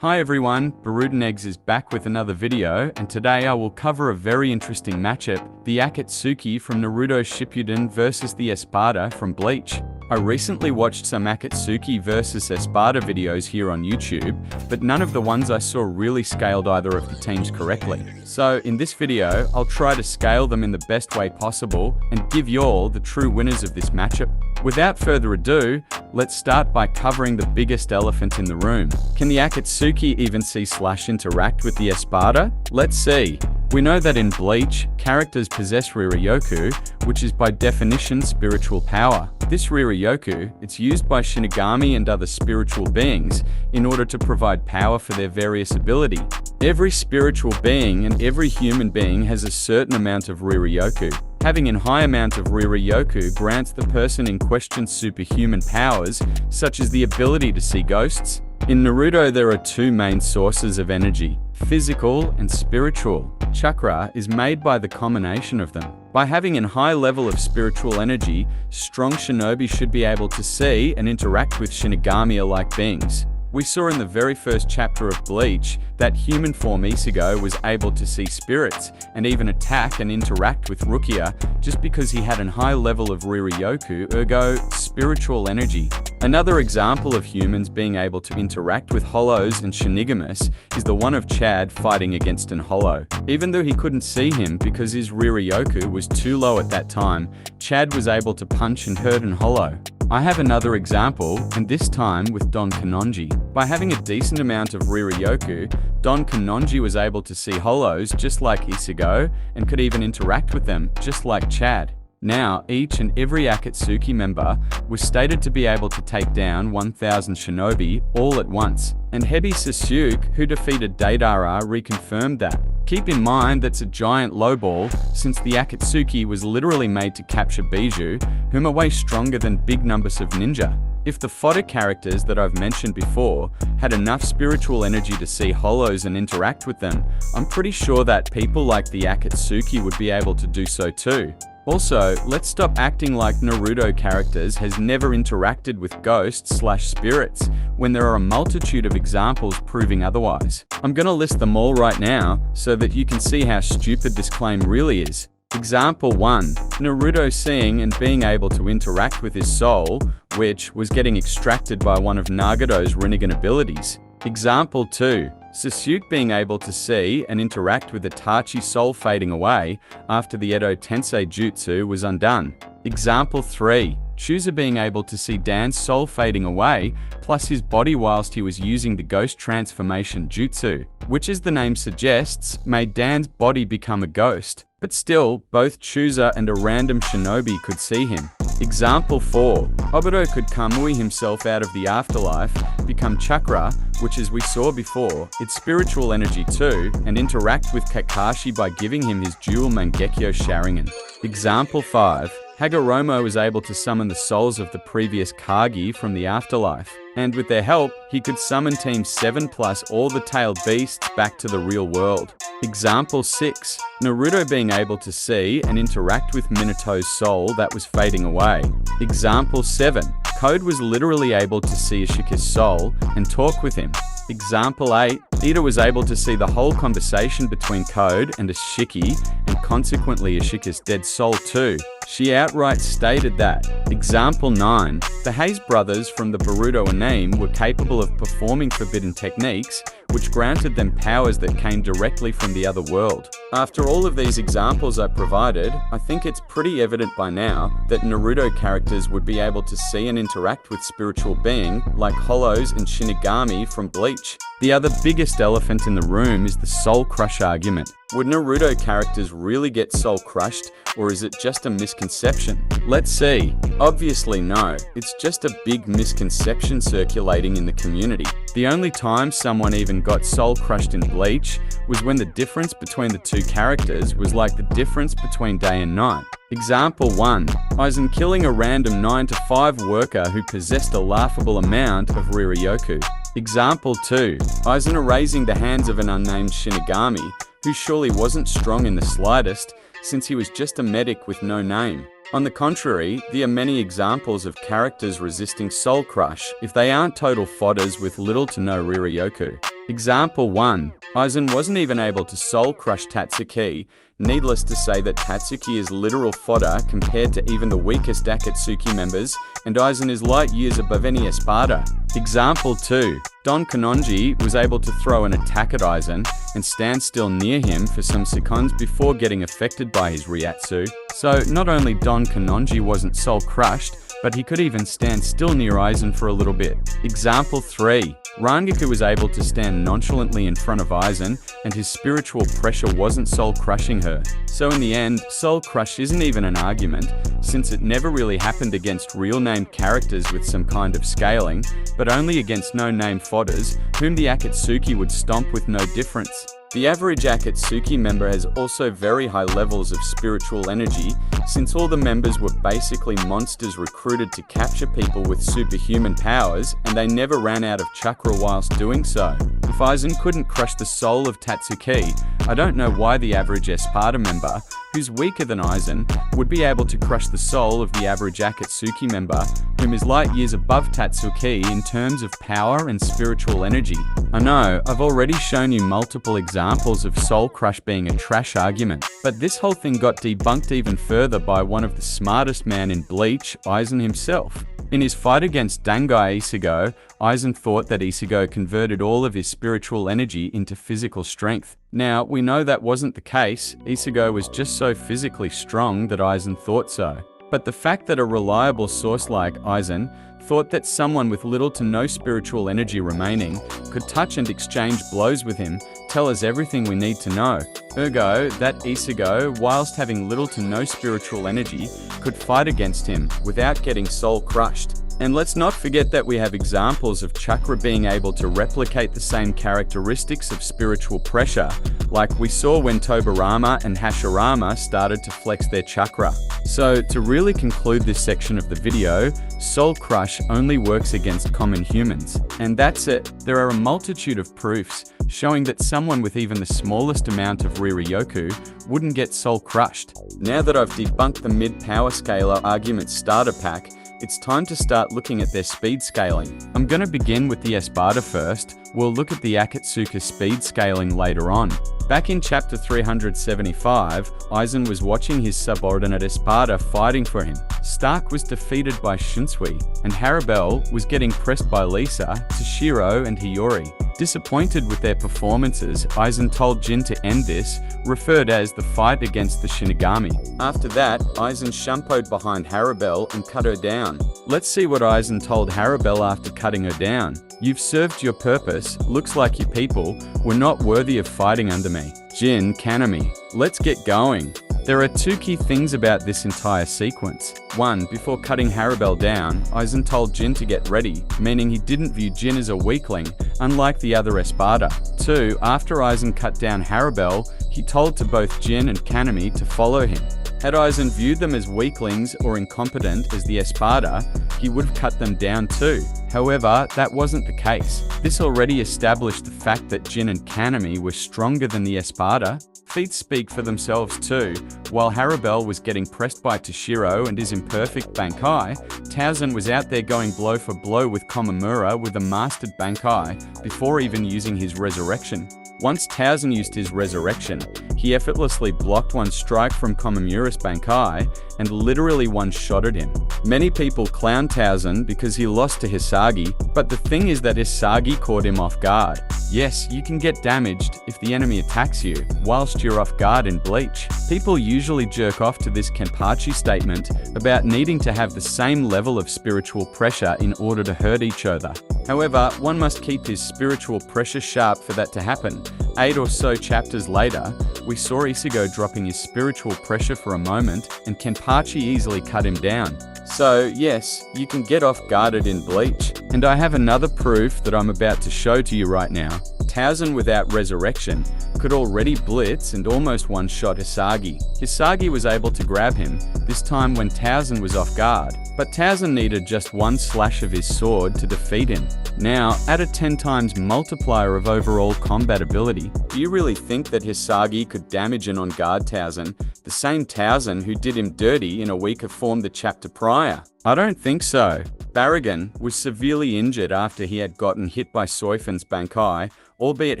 Hi everyone, Barudan Eggs is back with another video, and today I will cover a very interesting matchup, the Akatsuki from Naruto Shippuden versus the Espada from Bleach. I recently watched some Akatsuki versus Espada videos here on YouTube, but none of the ones I saw really scaled either of the teams correctly. So in this video, I'll try to scale them in the best way possible and give y'all the true winners of this matchup. Without further ado, let's start by covering the biggest elephant in the room. Can the Akatsuki even see/interact with the Espada? Let's see. We know that in Bleach, characters possess Riryoku, which is by definition spiritual power. This Riryoku, it's used by Shinigami and other spiritual beings in order to provide power for their various ability. Every spiritual being and every human being has a certain amount of Riryoku. Having a high amount of Riryoku grants the person in question superhuman powers, such as the ability to see ghosts. In Naruto, there are two main sources of energy, physical and spiritual. Chakra is made by the combination of them. By having a high level of spiritual energy, strong shinobi should be able to see and interact with Shinigami-alike beings. We saw in the very first chapter of Bleach that human form Ichigo was able to see spirits and even attack and interact with Rukia just because he had a high level of Riryoku, ergo spiritual energy. Another example of humans being able to interact with hollows and Shinigamis is the one of Chad fighting against an hollow. Even though he couldn't see him because his Riryoku was too low at that time, Chad was able to punch and hurt an hollow. I have another example, and this time with Don Kanonji. By having a decent amount of Riryoku, Don Kanonji was able to see hollows just like Ichigo, and could even interact with them just like Chad. Now, each and every Akatsuki member was stated to be able to take down 1,000 shinobi all at once, and Hebi Sasuke, who defeated Deidara, reconfirmed that. Keep in mind that's a giant lowball, since the Akatsuki was literally made to capture Bijou, whom are way stronger than big numbers of ninja. If the fodder characters that I've mentioned before had enough spiritual energy to see hollows and interact with them, I'm pretty sure that people like the Akatsuki would be able to do so too. Also, let's stop acting like Naruto characters has never interacted with ghosts/spirits when there are a multitude of examples proving otherwise. I'm gonna list them all right now so that you can see how stupid this claim really is. Example 1. Naruto seeing and being able to interact with his soul, which was getting extracted by one of Nagato's Rinnegan abilities. Example 2. Sasuke being able to see and interact with Itachi's soul fading away after the Edo Tensei Jutsu was undone. Example 3. Chooser being able to see Dan's soul fading away, plus his body whilst he was using the ghost transformation jutsu, which as the name suggests, made Dan's body become a ghost. But still, both Chooser and a random shinobi could see him. Example 4. Obito could Kamui himself out of the afterlife, become chakra, which as we saw before, it's spiritual energy too, and interact with Kakashi by giving him his dual Mangekyo Sharingan. Example 5. Hagoromo was able to summon the souls of the previous Kage from the afterlife, and with their help, he could summon Team 7 plus all the tailed beasts back to the real world. Example 6. Naruto being able to see and interact with Minato's soul that was fading away. Example 7. Code was literally able to see Ashika's soul and talk with him. Example 8. Ida was able to see the whole conversation between Code and Ashiki, and consequently Ashika's dead soul too. She outright stated that. Example 9. The Hayes brothers from the Boruto anime were capable of performing forbidden techniques, which granted them powers that came directly from the other world. After all of these examples I provided, I think it's pretty evident by now that Naruto characters would be able to see and interact with spiritual being like Hollows and Shinigami from Bleach. The other biggest elephant in the room is the soul crush argument. Would Naruto characters really get soul crushed, or is it just a misconception? Let's see. Obviously no, it's just a big misconception circulating in the community. The only time someone even got soul crushed in Bleach was when the difference between the two characters was like the difference between day and night. Example 1. Aizen killing a random 9-to-5 worker who possessed a laughable amount of Riryoku. Example 2. Aizen erasing the hands of an unnamed Shinigami, who surely wasn't strong in the slightest, since he was just a medic with no name. On the contrary, there are many examples of characters resisting soul crush if they aren't total fodders with little to no Riryoku. Example 1. Aizen wasn't even able to soul crush Tatsuki. Needless to say that Tatsuki is literal fodder compared to even the weakest Akatsuki members, and Aizen is light years above any Espada. Example 2. Don Kanonji was able to throw an attack at Aizen and stand still near him for some seconds before getting affected by his Ryatsu. So not only Don Kanonji wasn't soul crushed, but he could even stand still near Aizen for a little bit. Example 3. Rangaku was able to stand nonchalantly in front of Aizen, and his spiritual pressure wasn't soul crushing her. So in the end, soul crush isn't even an argument, since it never really happened against real named characters with some kind of scaling, but only against no-name fodders, whom the Akatsuki would stomp with no difference. The average Akatsuki member has also very high levels of spiritual energy, since all the members were basically monsters recruited to capture people with superhuman powers, and they never ran out of chakra whilst doing so. If Aizen couldn't crush the soul of Tatsuki, I don't know why the average Espada member, who's weaker than Aizen, would be able to crush the soul of the average Akatsuki member, whom is light years above Tatsuki in terms of power and spiritual energy. I know, I've already shown you multiple examples of soul crush being a trash argument, but this whole thing got debunked even further by one of the smartest men in Bleach, Aizen himself. In his fight against Dangai Ichigo, Aizen thought that Ichigo converted all of his spiritual energy into physical strength. Now, we know that wasn't the case. Ichigo was just so physically strong that Aizen thought so. But the fact that a reliable source like Aizen thought that someone with little to no spiritual energy remaining could touch and exchange blows with him tell us everything we need to know. Ergo, that Ichigo, whilst having little to no spiritual energy, could fight against him without getting soul crushed. And let's not forget that we have examples of chakra being able to replicate the same characteristics of spiritual pressure, like we saw when Tobirama and Hashirama started to flex their chakra. So, to really conclude this section of the video, soul crush only works against common humans. And that's it. There are a multitude of proofs showing that someone with even the smallest amount of Riryoku wouldn't get soul crushed. Now that I've debunked the mid-power scaler argument starter pack, it's time to start looking at their speed scaling. I'm going to begin with the Espada first. We'll look at the Akatsuki speed scaling later on. Back in chapter 375, Aizen was watching his subordinate Espada fighting for him. Stark was defeated by Shinsui, and Harabel was getting pressed by Lisa, Toshiro, and Hiyori. Disappointed with their performances, Aizen told Jin to end this, referred as the fight against the Shinigami. After that, Aizen shumpoed behind Harabel and cut her down. Let's see what Aizen told Harabel after cutting her down. "You've served your purpose. Looks like you people were not worthy of fighting under me. Jin, Kanami, let's get going." There are two key things about this entire sequence. One, before cutting Harabel down, Aizen told Jin to get ready, meaning he didn't view Jin as a weakling, unlike the other Espada. Two, after Aizen cut down Harabel, he told to both Jin and Kanami to follow him. Had Aizen viewed them as weaklings or incompetent as the Espada, he would have cut them down too. However, that wasn't the case. This already established the fact that Jin and Kanami were stronger than the Espada. Feats speak for themselves too. While Harabel was getting pressed by Toshiro and his imperfect Bankai, Tauzen was out there going blow for blow with Komamura with a mastered Bankai before even using his resurrection. Once Tauzen used his resurrection, he effortlessly blocked one strike from Komamura's Bankai and literally one-shotted him. Many people clown Tauzen because he lost to Hisagi, but the thing is that Hisagi caught him off guard. Yes, you can get damaged if the enemy attacks you whilst you're off guard in Bleach. People usually jerk off to this Kenpachi statement about needing to have the same level of spiritual pressure in order to hurt each other. However, one must keep his spiritual pressure sharp for that to happen. 8 or so chapters later, we saw Ichigo dropping his spiritual pressure for a moment, and Kenpachi easily cut him down. So yes, you can get off guarded in Bleach. And I have another proof that I'm about to show to you right now. Tauzen without resurrection could already blitz and almost one-shot Hisagi. Hisagi was able to grab him, this time when Tauzen was off guard. But Tauzen needed just one slash of his sword to defeat him. Now, add a 10 times multiplier of overall combat ability. Do you really think that Hisagi could damage an on-guard Tauzen, the same Tauzen who did him dirty in a weaker form the chapter prior? I don't think so. Barragan was severely injured after he had gotten hit by Soifen's Bankai, Albeit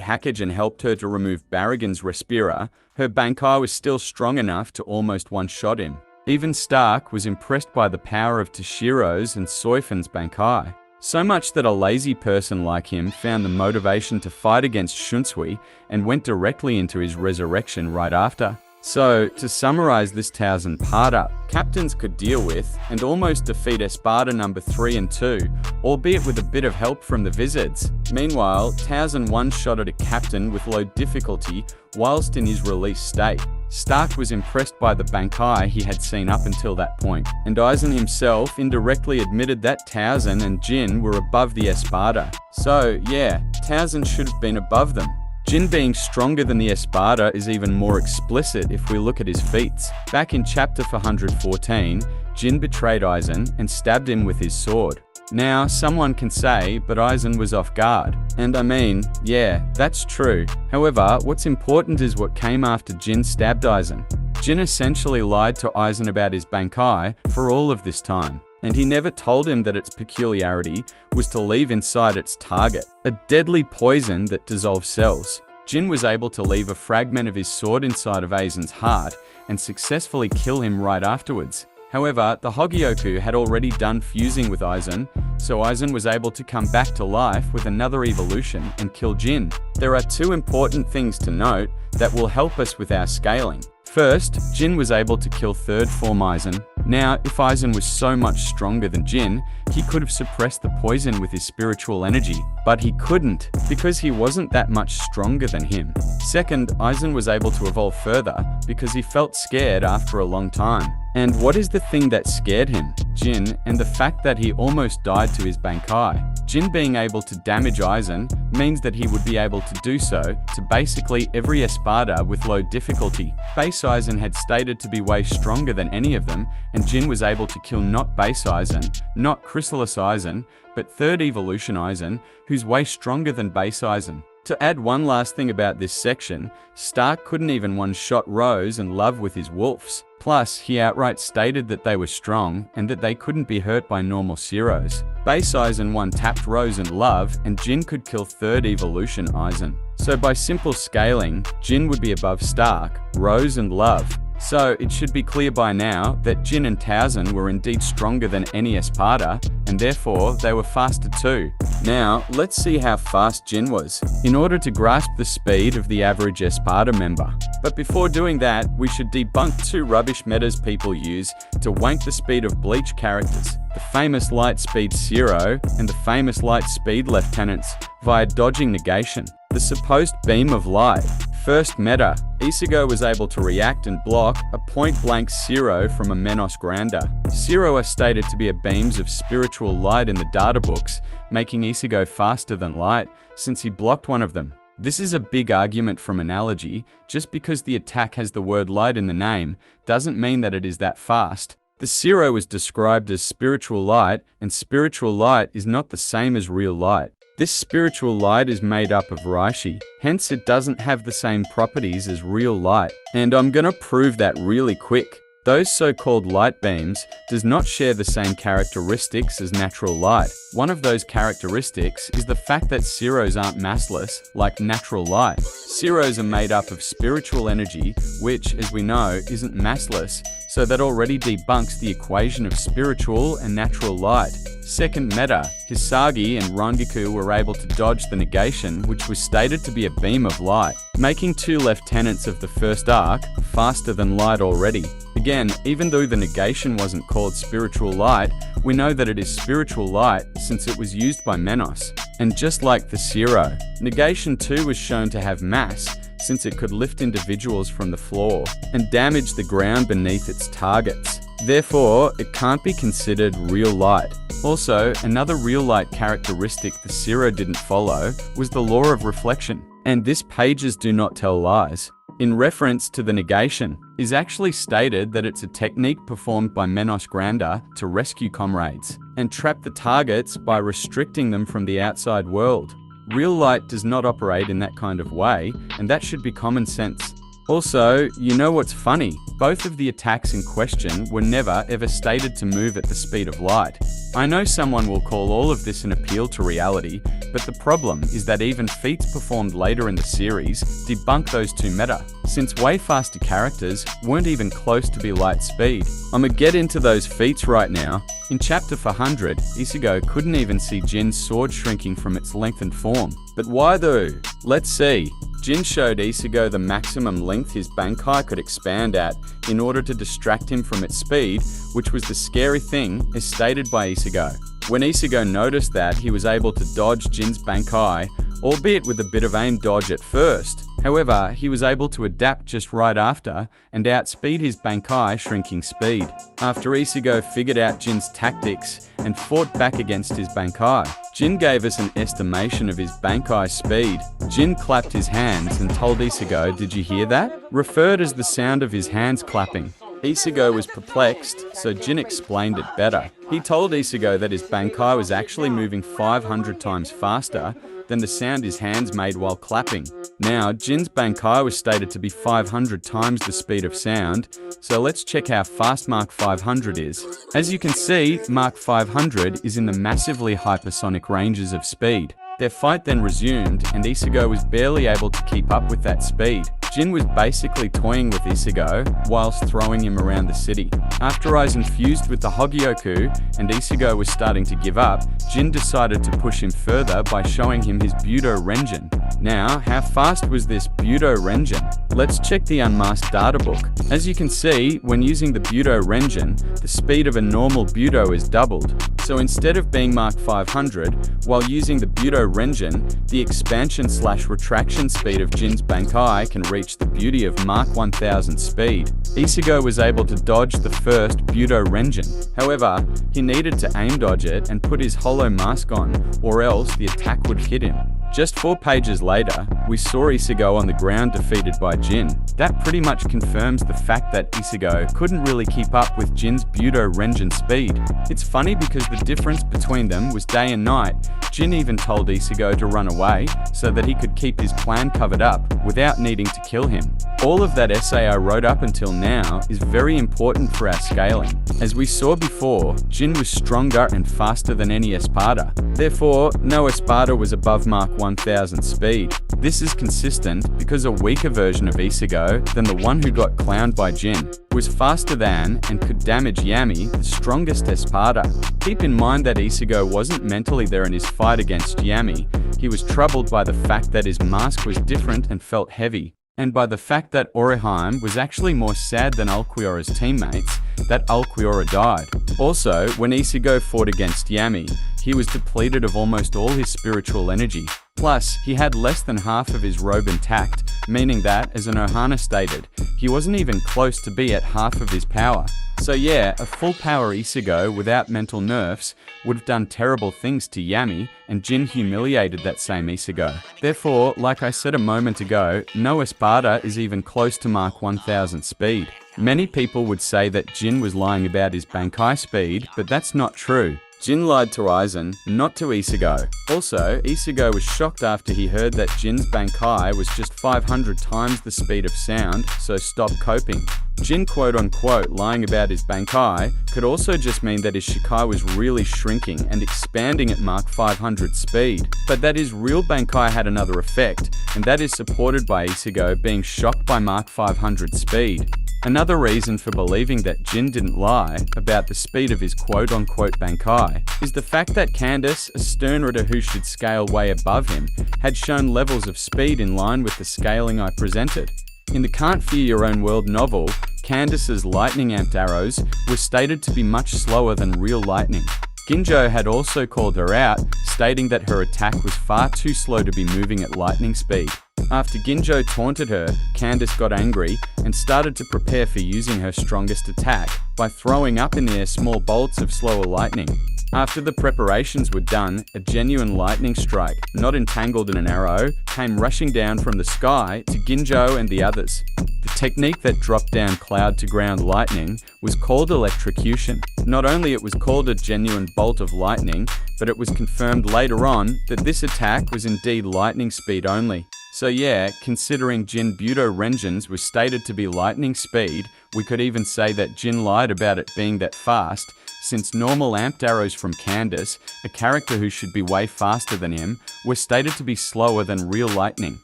Hackagin helped her to remove Barragan's Respira, her Bankai was still strong enough to almost one-shot him. Even Stark was impressed by the power of Toshiro's and Soifan's Bankai. So much that a lazy person like him found the motivation to fight against Shunsui and went directly into his resurrection right after. So, to summarize this 1000-part up, captains could deal with and almost defeat Espada number 3 and 2, albeit with a bit of help from the Vizards. Meanwhile, Towson one-shotted a captain with low difficulty whilst in his release state. Stark was impressed by the Bankai he had seen up until that point, and Aizen himself indirectly admitted that Towson and Jin were above the Espada. So, yeah, Towson should have been above them. Jin being stronger than the Espada is even more explicit if we look at his feats. Back in chapter 414, Jin betrayed Aizen and stabbed him with his sword. Now, someone can say, but Aizen was off guard. And I mean, yeah, that's true. However, what's important is what came after Jin stabbed Aizen. Jin essentially lied to Aizen about his Bankai for all of this time. And he never told him that its peculiarity was to leave inside its target a deadly poison that dissolves cells. Jin was able to leave a fragment of his sword inside of Aizen's heart and successfully kill him right afterwards. However, the Hogyoku had already done fusing with Aizen, so Aizen was able to come back to life with another evolution and kill Jin. There are two important things to note that will help us with our scaling. First, Jin was able to kill third form Aizen. Now, if Aizen was so much stronger than Jin, he could have suppressed the poison with his spiritual energy. But he couldn't, because he wasn't that much stronger than him. Second, Aizen was able to evolve further because he felt scared after a long time. And what is the thing that scared him? Jin, and the fact that he almost died to his Bankai. Jin being able to damage Aizen means that he would be able to do so to basically every Espada with low difficulty. Base Aizen had stated to be way stronger than any of them, and Jin was able to kill not Base Aizen, not Chrysalis Aizen, but third evolution Aizen, who's way stronger than Base Aizen. To add one last thing about this section, Stark couldn't even one-shot Rose and Love with his wolves. Plus, he outright stated that they were strong and that they couldn't be hurt by normal Zeros. Base Aizen one-tapped Rose and Love, and Jin could kill third evolution Aizen. So by simple scaling, Jin would be above Stark, Rose and Love. So it should be clear by now that Jin and Towson were indeed stronger than any Espada, and therefore they were faster too. Now, let's see how fast Jin was, in order to grasp the speed of the average Espada member. But before doing that, we should debunk two rubbish metas people use to wank the speed of Bleach characters, the famous light speed Zero and the famous light speed lieutenants, via dodging negation. The supposed beam of light. First meta, Ichigo was able to react and block a point-blank Zero from a Menos Granda. Zero are stated to be a beams of spiritual light in the data books, making Ichigo faster than light, since he blocked one of them. This is a big argument from analogy. Just because the attack has the word light in the name, doesn't mean that it is that fast. The Zero is described as spiritual light, and spiritual light is not the same as real light. This spiritual light is made up of Reishi, hence it doesn't have the same properties as real light. And I'm gonna prove that really quick. Those so-called light beams does not share the same characteristics as natural light. One of those characteristics is the fact that Zeros aren't massless, like natural light. Zeros are made up of spiritual energy, which, as we know, isn't massless, so that already debunks the equation of spiritual and natural light. Second meta, Hisagi and Rangiku were able to dodge the negation, which was stated to be a beam of light, making two lieutenants of the first arc faster than light already. Again, even though the negation wasn't called spiritual light, we know that it is spiritual light since it was used by Menos. And just like the Zero, negation 2 was shown to have mass, since it could lift individuals from the floor and damage the ground beneath its targets. Therefore, it can't be considered real light. Also, another real light characteristic the Zero didn't follow was the law of reflection. And this pages do not tell lies. In reference to the negation, is actually stated that it's a technique performed by Menos Granda to rescue comrades and trap the targets by restricting them from the outside world. Real light does not operate in that kind of way, and that should be common sense. Also, you know what's funny? Both of the attacks in question were never ever stated to move at the speed of light. I know someone will call all of this an appeal to reality, but the problem is that even feats performed later in the series debunk those two meta, since way faster characters weren't even close to be light speed. I'ma get into those feats right now. In chapter 400, Ichigo couldn't even see Jin's sword shrinking from its lengthened form. But why though? Let's see. Jin showed Ichigo the maximum length his Bankai could expand at in order to distract him from its speed, which was the scary thing as stated by Ichigo. When Ichigo noticed that, he was able to dodge Jin's Bankai, albeit with a bit of aim dodge at first. However, he was able to adapt just right after and outspeed his Bankai shrinking speed. After Ichigo figured out Jin's tactics and fought back against his Bankai, Jin gave us an estimation of his Bankai speed. Jin clapped his hands and told Ichigo, "Did you hear that?" Referred as the sound of his hands clapping. Ichigo was perplexed, so Jin explained it better. He told Ichigo that his Bankai was actually moving 500 times faster than the sound his hands made while clapping. Now, Jin's Bankai was stated to be 500 times the speed of sound, so let's check how fast Mark 500 is. As you can see, Mark 500 is in the massively hypersonic ranges of speed. Their fight then resumed, and Ichigo was barely able to keep up with that speed. Jin was basically toying with Ichigo whilst throwing him around the city. After Aizen fused with the Hogyoku and Ichigo was starting to give up, Jin decided to push him further by showing him his Budo Renjin. Now, how fast was this Budo Renjin? Let's check the unmasked data book. As you can see, when using the Budo Renjin, the speed of a normal Budo is doubled. So instead of being Mark 500, while using the Budo Renjin, the expansion/retraction speed of Jin's Bankai can reach the beauty of Mark 1000 speed. Ichigo was able to dodge the first Budo Renjin. However, he needed to aim dodge it and put his hollow mask on, or else the attack would hit him. Just 4 pages later, we saw Ichigo on the ground defeated by Jin. That pretty much confirms the fact that Ichigo couldn't really keep up with Jin's Budo Renjin speed. It's funny because the difference between them was day and night. Jin even told Ichigo to run away so that he could keep his plan covered up without needing to kill him. All of that essay I wrote up until now is very important for our scaling. As we saw before, Jin was stronger and faster than any Espada. Therefore, no Espada was above Mark 1000 speed. This is consistent because a weaker version of Ichigo than the one who got clowned by Jin was faster than and could damage Yami, the strongest Espada. Keep in mind that Ichigo wasn't mentally there in his fight against Yami. He was troubled by the fact that his mask was different and felt heavy, and by the fact that Orihime was actually more sad than Ulquiorra's teammates, that Ulquiorra died. Also, when Ichigo fought against Yami, he was depleted of almost all his spiritual energy. Plus, he had less than half of his robe intact, meaning that, as Anohana stated, he wasn't even close to be at half of his power. So yeah, a full power Ichigo without mental nerfs would have done terrible things to Yami, and Jin humiliated that same Ichigo. Therefore, like I said a moment ago, no Espada is even close to Mark 1000 speed. Many people would say that Jin was lying about his Bankai speed, but that's not true. Jin lied to Aizen, not to Ichigo. Also, Ichigo was shocked after he heard that Jin's Bankai was just 500 times the speed of sound, so stopped coping. Jin quote-unquote lying about his Bankai could also just mean that his Shikai was really shrinking and expanding at Mark 500 speed, but that his real Bankai had another effect, and that is supported by Ichigo being shocked by Mark 500 speed. Another reason for believing that Jin didn't lie about the speed of his quote-unquote Bankai is the fact that Candace, a stern reader who should scale way above him, had shown levels of speed in line with the scaling I presented. In the Can't Fear Your Own World novel, Candace's lightning-amped arrows were stated to be much slower than real lightning. Ginjo had also called her out, stating that her attack was far too slow to be moving at lightning speed. After Ginjo taunted her, Candace got angry and started to prepare for using her strongest attack by throwing up in the air small bolts of slower lightning. After the preparations were done, a genuine lightning strike, not entangled in an arrow, came rushing down from the sky to Ginjo and the others. The technique that dropped down cloud to ground lightning was called electrocution. Not only it was called a genuine bolt of lightning, but it was confirmed later on that this attack was indeed lightning speed only. So yeah, considering Jin Budo Renjin's was stated to be lightning speed, we could even say that Jin lied about it being that fast, since normal amped arrows from Candace, a character who should be way faster than him, were stated to be slower than real lightning.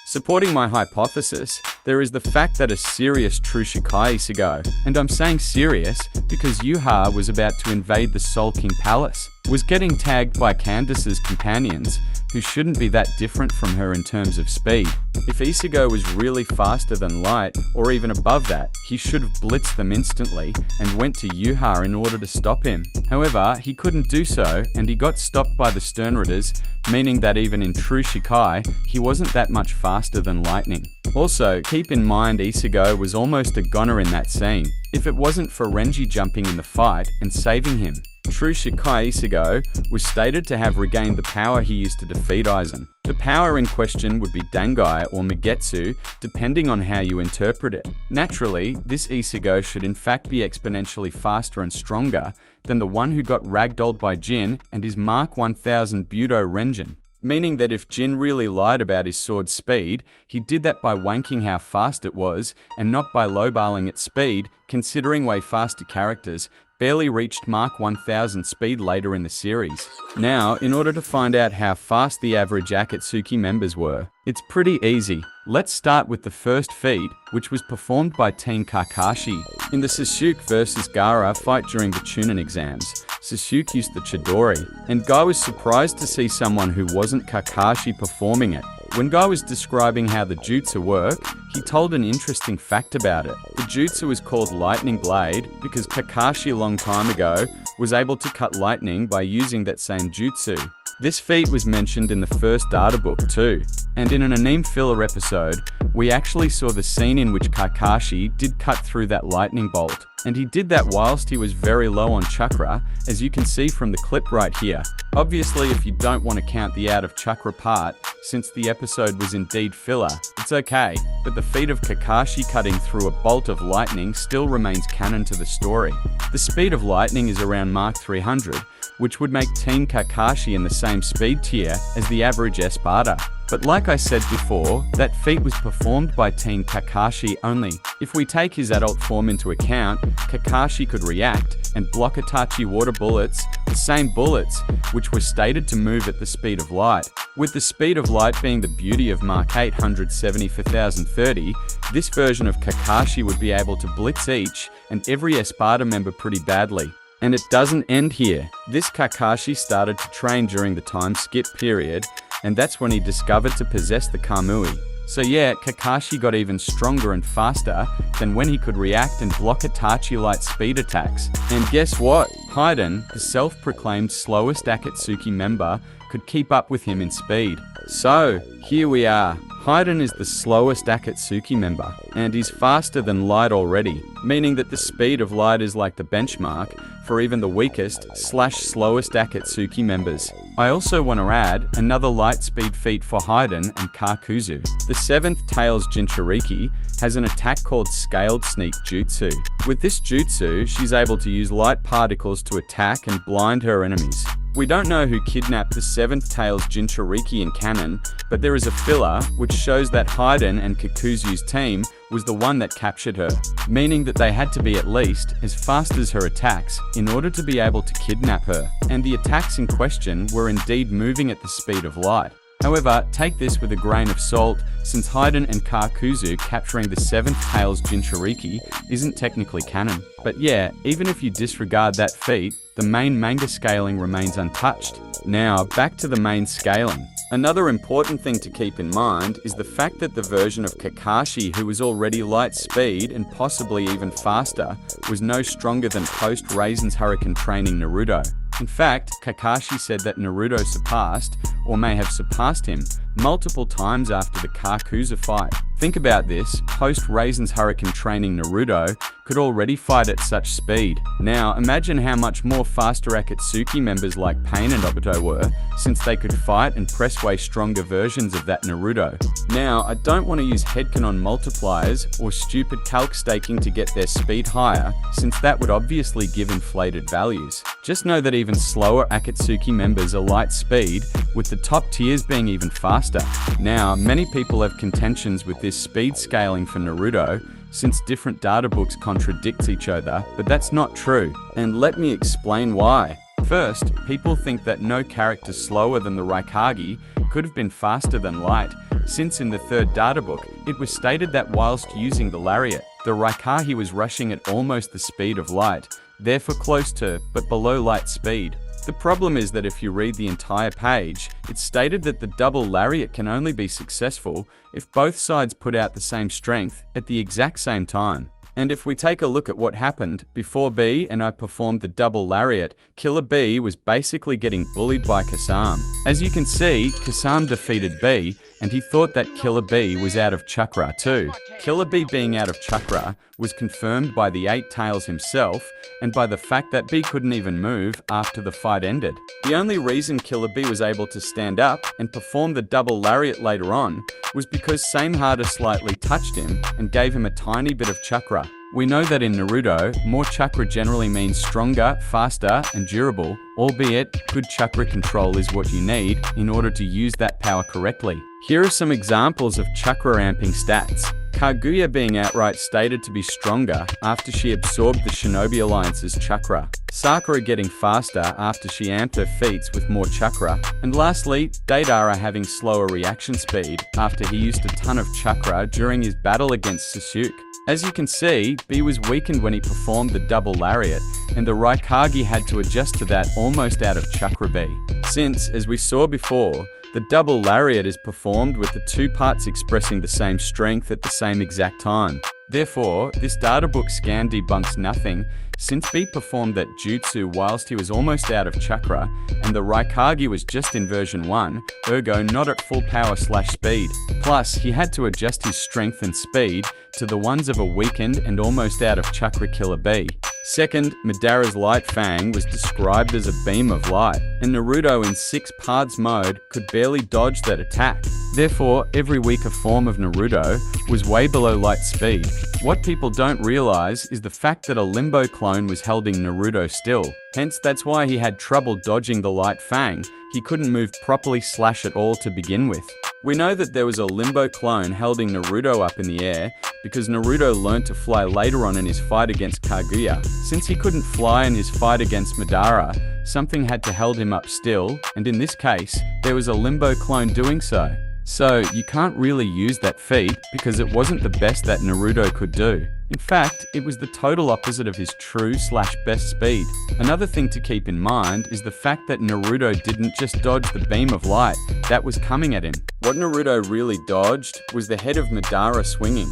Supporting my hypothesis, there is the fact that a serious true Shikai Isego, and I'm saying serious because Yuha was about to invade the Soul King Palace, was getting tagged by Candace's companions, who shouldn't be that different from her in terms of speed. If Isego was really faster than Light, or even above that, he should have blitzed them instantly and went to Yuha in order to stop him. However, he couldn't do so, and he got stopped by the Sternritters, meaning that even in true Shikai, he wasn't that much faster than lightning. Also, keep in mind Isego was almost a goner in that scene, if it wasn't for Renji jumping in the fight and saving him. True Shikai Isego was stated to have regained the power he used to defeat Aizen. The power in question would be Dangai or Magetsu, depending on how you interpret it. Naturally, this Isego should in fact be exponentially faster and stronger than the one who got ragdolled by Jin and his Mark 1000 Budo Renjin. Meaning that if Jin really lied about his sword's speed, he did that by wanking how fast it was, and not by lowballing its speed, considering way faster characters barely reached Mark 1000 speed later in the series. Now, in order to find out how fast the average Akatsuki members were, it's pretty easy. Let's start with the first feat, which was performed by Team Kakashi. In the Sasuke vs Gaara fight during the Chunin exams, Sasuke used the Chidori, and Guy was surprised to see someone who wasn't Kakashi performing it. When Guy was describing how the jutsu work, he told an interesting fact about it. The jutsu is called Lightning Blade because Kakashi a long time ago was able to cut lightning by using that same jutsu. This feat was mentioned in the first data book too, and in an anime filler episode, we actually saw the scene in which Kakashi did cut through that lightning bolt, and he did that whilst he was very low on chakra, as you can see from the clip right here. Obviously, if you don't want to count the out of chakra part, since the episode was indeed filler, it's okay, but the feat of Kakashi cutting through a bolt of lightning still remains canon to the story. The speed of lightning is around Mark 300, which would make Team Kakashi in the same speed tier as the average Espada. But like I said before, that feat was performed by Team Kakashi only. If we take his adult form into account, Kakashi could react and block Itachi water bullets, the same bullets which were stated to move at the speed of light. With the speed of light being the beauty of Mark 870 for 1030, this version of Kakashi would be able to blitz each and every Espada member pretty badly. And it doesn't end here. This Kakashi started to train during the time skip period, and that's when he discovered to possess the Kamui. So yeah, Kakashi got even stronger and faster than when he could react and block Itachi light speed attacks. And guess what? Haiden, the self-proclaimed slowest Akatsuki member, could keep up with him in speed. So, here we are. Haiden is the slowest Akatsuki member, and he's faster than Light already, meaning that the speed of Light is like the benchmark for even the weakest/slowest Akatsuki members. I also want to add another light speed feat for Haiden and Kakuzu. The 7th Tails Jinchuriki has an attack called Scaled Sneak Jutsu. With this jutsu, she's able to use light particles to attack and blind her enemies. We don't know who kidnapped the 7th Tails Jinchuriki in canon, but there is a filler which shows that Haiden and Kakuzu's team was the one that captured her, meaning that they had to be at least as fast as her attacks in order to be able to kidnap her, and the attacks in question were indeed moving at the speed of light. However, take this with a grain of salt, since Haiden and Kakuzu capturing the 7th Tails Jinchuriki isn't technically canon. But yeah, even if you disregard that feat, the main manga scaling remains untouched. Now, back to the main scaling. Another important thing to keep in mind is the fact that the version of Kakashi who was already light speed and possibly even faster was no stronger than post-Raisin's Hurricane training Naruto. In fact, Kakashi said that Naruto surpassed, or may have surpassed him, multiple times after the Kakuzu fight. Think about this, post-Raisin's Hurricane training Naruto could already fight at such speed. Now, imagine how much more faster Akatsuki members like Pain and Obito were, since they could fight and press way stronger versions of that Naruto. Now, I don't want to use headcanon multipliers or stupid calc staking to get their speed higher, since that would obviously give inflated values. Just know that even slower Akatsuki members are light speed, with the top tiers being even faster. Now, many people have contentions with this speed scaling for Naruto, since different databooks contradict each other, but that's not true, and let me explain why. First, people think that no character slower than the Raikage could have been faster than Light, since in the third databook, it was stated that whilst using the lariat, the Raikage was rushing at almost the speed of Light, therefore close to, but below Light speed. The problem is that if you read the entire page, it's stated that the double lariat can only be successful if both sides put out the same strength at the exact same time. And if we take a look at what happened, before B and I performed the double lariat, Killer B was basically getting bullied by Kasam. As you can see, Kasam defeated B, and he thought that Killer B was out of chakra too. Killer B being out of chakra was confirmed by the Eight Tails himself, and by the fact that B couldn't even move after the fight ended. The only reason Killer B was able to stand up and perform the double lariat later on was because Samehada slightly touched him and gave him a tiny bit of chakra. We know that in Naruto, more chakra generally means stronger, faster, and durable, albeit good chakra control is what you need in order to use that power correctly. Here are some examples of chakra amping stats. Kaguya being outright stated to be stronger after she absorbed the Shinobi Alliance's chakra. Sakura getting faster after she amped her feats with more chakra. And lastly, Deidara having slower reaction speed after he used a ton of chakra during his battle against Sasuke. As you can see, B was weakened when he performed the double lariat, and the Raikage had to adjust to that almost out of chakra B. Since, as we saw before, the double lariat is performed with the two parts expressing the same strength at the same exact time. Therefore, this databook scan debunks nothing, since B performed that jutsu whilst he was almost out of chakra, and the Raikage was just in version 1, ergo not at full power/speed. Plus, he had to adjust his strength and speed to the ones of a weakened and almost out of chakra Killer B. Second, Madara's Light Fang was described as a beam of light, and Naruto in 6 paths mode could barely dodge that attack. Therefore, every weaker form of Naruto was way below light speed. What people don't realize is the fact that a Limbo clone was holding Naruto still. Hence, that's why he had trouble dodging the Light Fang. He couldn't move properly / at all to begin with. We know that there was a Limbo clone holding Naruto up in the air because Naruto learned to fly later on in his fight against Kaguya. Since he couldn't fly in his fight against Madara, something had to hold him up still, and in this case, there was a Limbo clone doing so. So, you can't really use that feat because it wasn't the best that Naruto could do. In fact, it was the total opposite of his true/best speed. Another thing to keep in mind is the fact that Naruto didn't just dodge the beam of light that was coming at him. What Naruto really dodged was the head of Madara swinging.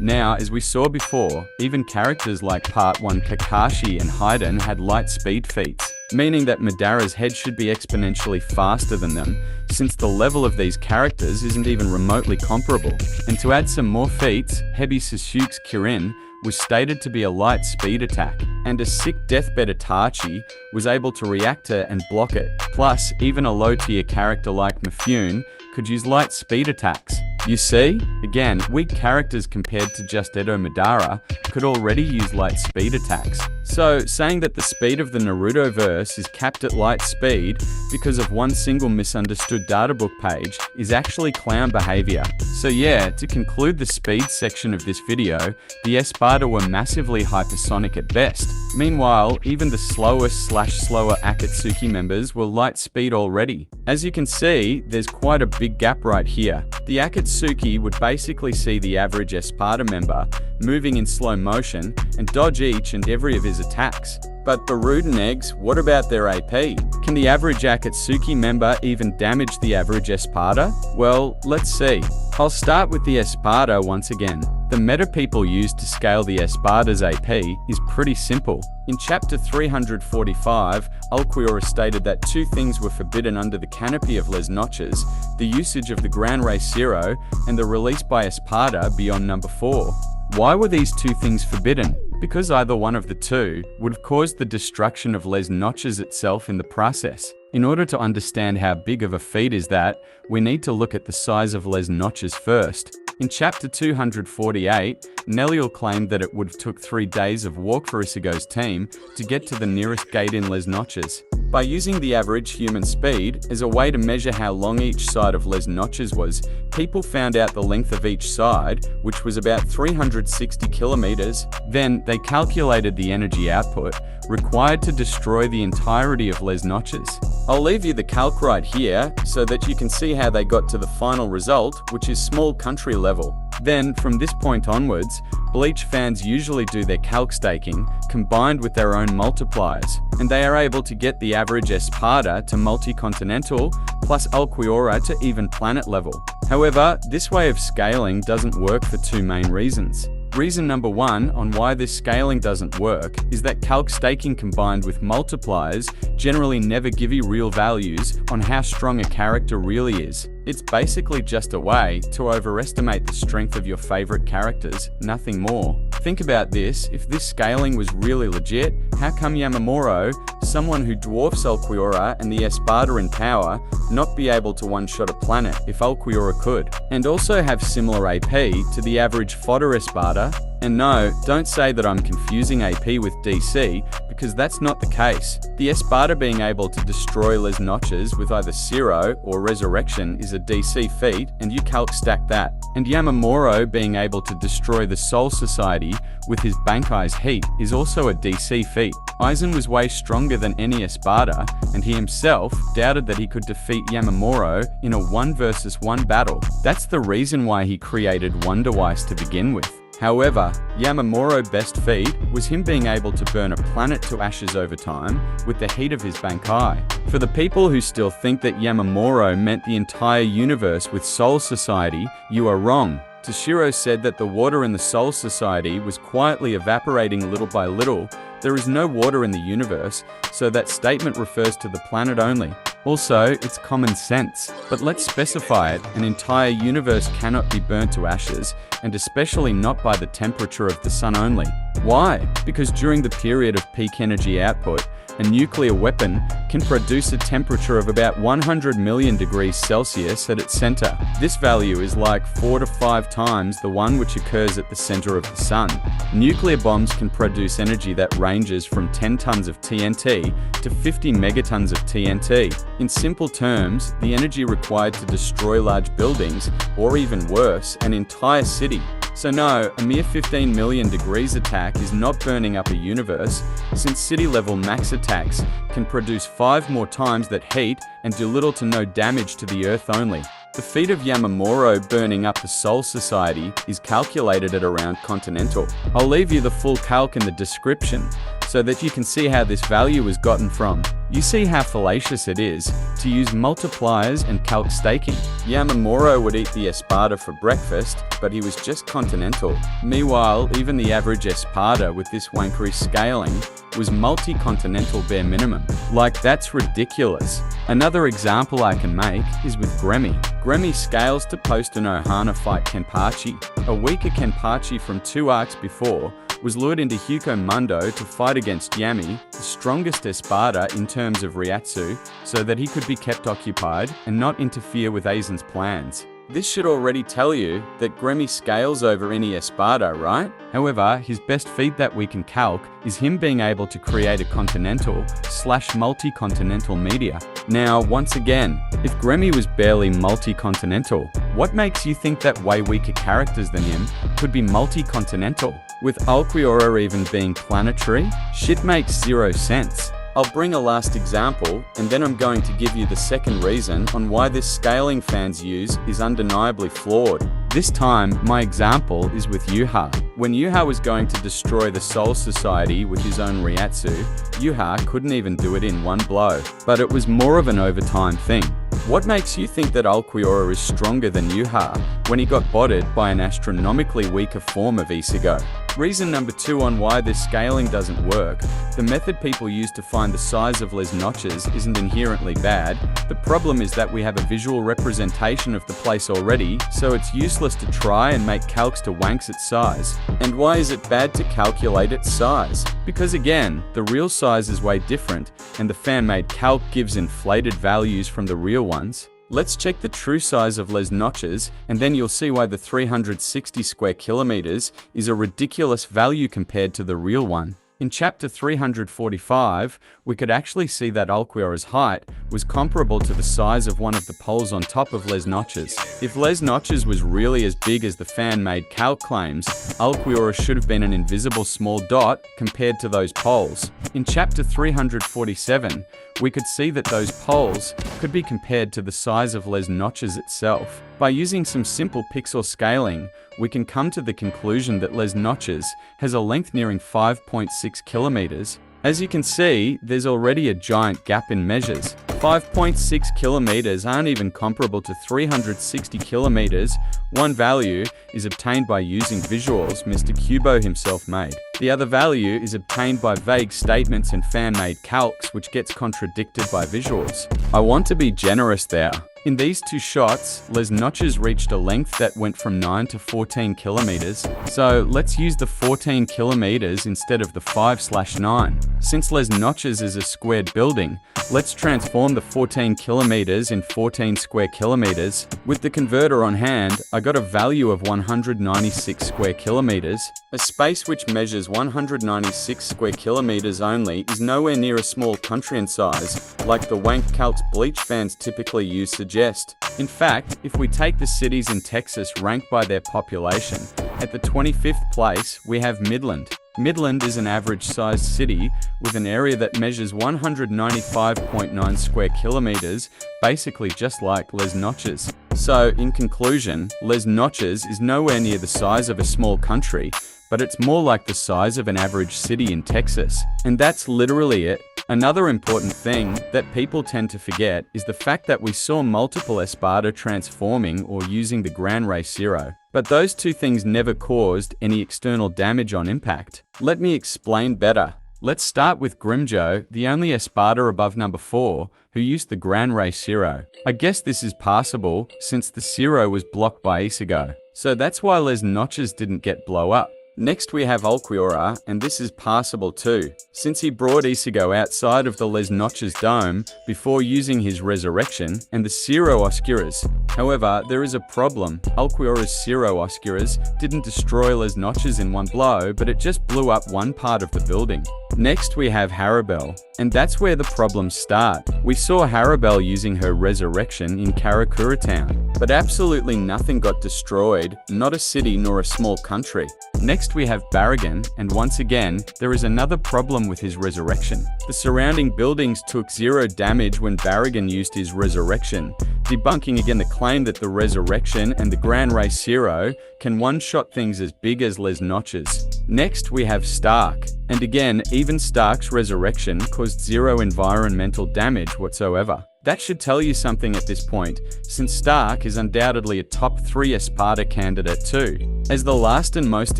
Now, as we saw before, even characters like Part 1 Kakashi and Haiden had light speed feats, meaning that Madara's head should be exponentially faster than them, since the level of these characters isn't even remotely comparable. And to add some more feats, Hebi Sasuke's Kirin was stated to be a light speed attack, and a sick deathbed Itachi was able to react to and block it. Plus, even a low tier character like Mifune could use light speed attacks. You see? Again, weak characters compared to just Edo Madara could already use light speed attacks. So, saying that the speed of the Naruto verse is capped at light speed because of one single misunderstood databook page is actually clown behavior. So yeah, to conclude the speed section of this video, the Espada were massively hypersonic at best. Meanwhile, even the slowest/slower Akatsuki members were light speed already. As you can see, there's quite a big gap right here. The Akatsuki would basically see the average Espada member moving in slow motion and dodge each and every of his attacks. But the Ruden eggs, what about their AP? Can the average Akatsuki member even damage the average Espada? Well, let's see. I'll start with the Espada once again. The meta people use to scale the Espada's AP is pretty simple. In chapter 345, Ulquiorra stated that 2 things were forbidden under the canopy of Les Noches: the usage of the Gran Rey Zero and the release by Espada beyond number 4. Why were these 2 things forbidden? because either one of the two would have caused the destruction of les noches itself in the process. In order to understand how big of a feat is that, we need to look at the size of les noches first. In chapter 248, Neliel claimed that it would have took 3 days of walk for Isago's team to get to the nearest gate in les noches. By using the average human speed as a way to measure how long each side of les noches was, people found out the length of each side, which was about 360 kilometers. Then they calculated the energy output required to destroy the entirety of les noches. I'll leave you the calc right here so that you can see how they got to the final result, which is small country level. Then, from this point onwards, Bleach fans usually do their calc staking combined with their own multipliers, and they are able to get the average Espada to multi-continental plus Alquiora to even planet level. However, this way of scaling doesn't work for 2 main reasons. Reason number 1 on why this scaling doesn't work is that calc staking combined with multipliers generally never give you real values on how strong a character really is. It's basically just a way to overestimate the strength of your favorite characters, nothing more. Think about this, if this scaling was really legit, how come Yamamuro, someone who dwarfs Alquiora and the Espada in power, not be able to one-shot a planet if Alquiora could, and also have similar AP to the average fodder Espada? And no, don't say that I'm confusing AP with DC, because that's not the case. The Espada being able to destroy les noches with either Zero or Resurrection is a DC feat, and you calc stack that. And Yamamuro being able to destroy the Soul Society with his Bankai's heat is also a DC feat. Aizen was way stronger than any Espada, and he himself doubted that he could defeat Yamamuro in a 1 versus 1 battle. That's the reason why he created Wonder Weiss to begin with. However, Yamamuro's best feat was him being able to burn a planet to ashes over time with the heat of his Bankai. For the people who still think that Yamamuro meant the entire universe with Soul Society, you are wrong. Toshiro said that the water in the Soul Society was quietly evaporating little by little. There is no water in the universe, so that statement refers to the planet only. Also, it's common sense, but let's specify it, an entire universe cannot be burnt to ashes, and especially not by the temperature of the sun only. Why? Because during the period of peak energy output, a nuclear weapon can produce a temperature of about 100 million degrees Celsius at its center. This value is like 4 to 5 times the one which occurs at the center of the sun. Nuclear bombs can produce energy that ranges from 10 tons of TNT to 50 megatons of TNT. In simple terms, the energy required to destroy large buildings, or even worse, an entire city. So no, a mere 15 million degrees attack is not burning up a universe, since city-level max attacks can produce 5 more times that heat and do little to no damage to the Earth only. The feat of Yamamuro burning up the Soul Society is calculated at around continental. I'll leave you the full calc in the description, so that you can see how this value was gotten from. You see how fallacious it is to use multipliers and calc staking. Yamamuro would eat the Espada for breakfast, but he was just continental. Meanwhile, even the average Espada with this wankery scaling was multi-continental bare minimum. Like, that's ridiculous. Another example I can make is with Gremmy. Gremmy scales to post an Ohana fight Kenpachi. A weaker Kenpachi from 2 arcs before was lured into Huko Mundo to fight against Yami, the strongest Espada in terms of Ryatsu, so that he could be kept occupied and not interfere with Aizen's plans. This should already tell you that Gremmy scales over any Espada, right? However, his best feat that we can calc is him being able to create a continental/multi-continental media. Now, once again, if Gremmy was barely multi-continental, what makes you think that way weaker characters than him could be multi-continental? With Alquiora even being planetary? Shit makes 0 sense. I'll bring a last example, and then I'm going to give you the second reason on why this scaling fans use is undeniably flawed. This time, my example is with Yuha. When Yuha was going to destroy the Soul Society with his own Ryatsu, Yuha couldn't even do it in 1 blow, but it was more of an overtime thing. What makes you think that Alquiora is stronger than Yuha when he got botted by an astronomically weaker form of Isago? Reason number 2 on why this scaling doesn't work. The method people use to find the size of les noches isn't inherently bad. The problem is that we have a visual representation of the place already, so it's useless to try and make calcs to wanks its size. And why is it bad to calculate its size? Because again, the real size is way different, and the fan-made calc gives inflated values from the real ones. Let's check the true size of les noches, and then you'll see why the 360 square kilometers is a ridiculous value compared to the real one. In chapter 345, we could actually see that Alquiora's height was comparable to the size of one of the poles on top of les noches. If les noches was really as big as the fan-made calc claims, Alquiora should have been an invisible small dot compared to those poles. In chapter 347, we could see that those poles could be compared to the size of les noches itself. By using some simple pixel scaling, we can come to the conclusion that les noches has a length nearing 5.6 kilometers. As you can see, there's already a giant gap in measures. 5.6 kilometers aren't even comparable to 360 kilometers. One value is obtained by using visuals Mr. Kubo himself made. The other value is obtained by vague statements and fan-made calcs, which gets contradicted by visuals. I want to be generous there. In these two shots, les noches reached a length that went from 9 to 14 kilometers. So let's use the 14 kilometers instead of the 5/9. Since les noches is a squared building, let's transform the 14 kilometers in 14 square kilometers. With the converter on hand, I got a value of 196 square kilometers. A space which measures 196 square kilometers only is nowhere near a small country in size, like the wank calcs bleach fans typically use suggest. In fact, if we take the cities in Texas ranked by their population, at the 25th place, we have Midland. Midland is an average-sized city with an area that measures 195.9 square kilometers, basically just like les noches. So, in conclusion, les noches is nowhere near the size of a small country, but it's more like the size of an average city in Texas. And that's literally it. Another important thing that people tend to forget is the fact that we saw multiple Espada transforming or using the Gran Race Zero. But those two things never caused any external damage on impact. Let me explain better. Let's start with Grimjo, the only Espada above number 4, who used the Gran Race Zero. I guess this is passable since the Zero was blocked by Isago. So that's why les noches didn't get blow up. Next we have Alquiora, and this is passable too, since he brought Isago outside of the les noches dome before using his resurrection and the Zero Oscuras. However, there is a problem. Alquiora's Zero Oscuras didn't destroy les noches in one blow, but it just blew up one part of the building. Next we have Harabel, and that's where the problems start. We saw Harabel using her resurrection in Karakura town, but absolutely nothing got destroyed, not a city nor a small country. Next we have Barragan, and once again, there is another problem with his resurrection. The surrounding buildings took 0 damage when Barragan used his resurrection, debunking again the claim that the resurrection and the Gran Race Zero can one-shot things as big as les noches. Next we have Stark, and again, even Stark's resurrection caused 0 environmental damage whatsoever. That should tell you something at this point, since Stark is undoubtedly a top 3 Espada candidate too. As the last and most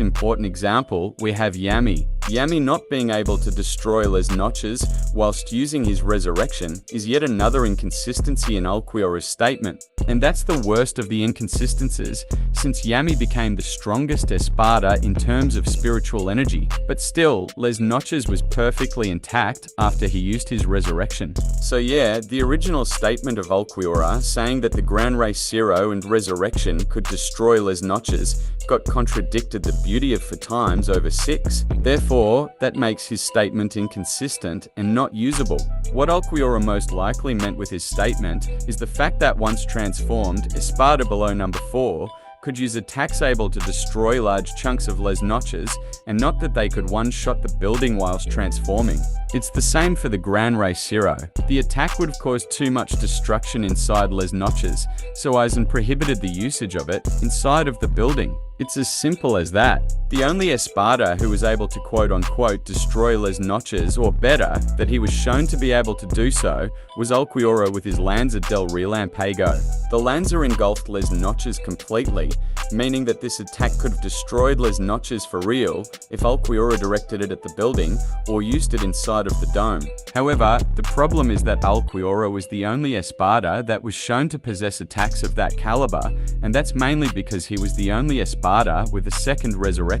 important example, we have Yami. Yami not being able to destroy les noches whilst using his resurrection is yet another inconsistency in Alquiora's statement. And that's the worst of the inconsistencies, since Yami became the strongest Espada in terms of spiritual energy. But still, les noches was perfectly intact after he used his resurrection. So yeah, the original statement of Alquiora saying that the Gran Race Zero and resurrection could destroy les noches got contradicted the beauty of for times over 6. Therefore, that makes his statement inconsistent and not usable. What Alquiora most likely meant with his statement is the fact that once transformed, Espada below number 4 could use attacks able to destroy large chunks of les noches, and not that they could one-shot the building whilst transforming. It's the same for the Gran Race Zero. The attack would have caused too much destruction inside les noches, so Aizen prohibited the usage of it inside of the building. It's as simple as that. The only Espada who was able to quote-unquote destroy Les Noches, or better, that he was shown to be able to do so, was Alquiora with his Lanza del Relampago. The Lanza engulfed Les Noches completely, meaning that this attack could have destroyed Les Noches for real if Alquiora directed it at the building or used it inside of the dome. However, the problem is that Alquiora was the only Espada that was shown to possess attacks of that caliber, and that's mainly because he was the only Espada with a second resurrection.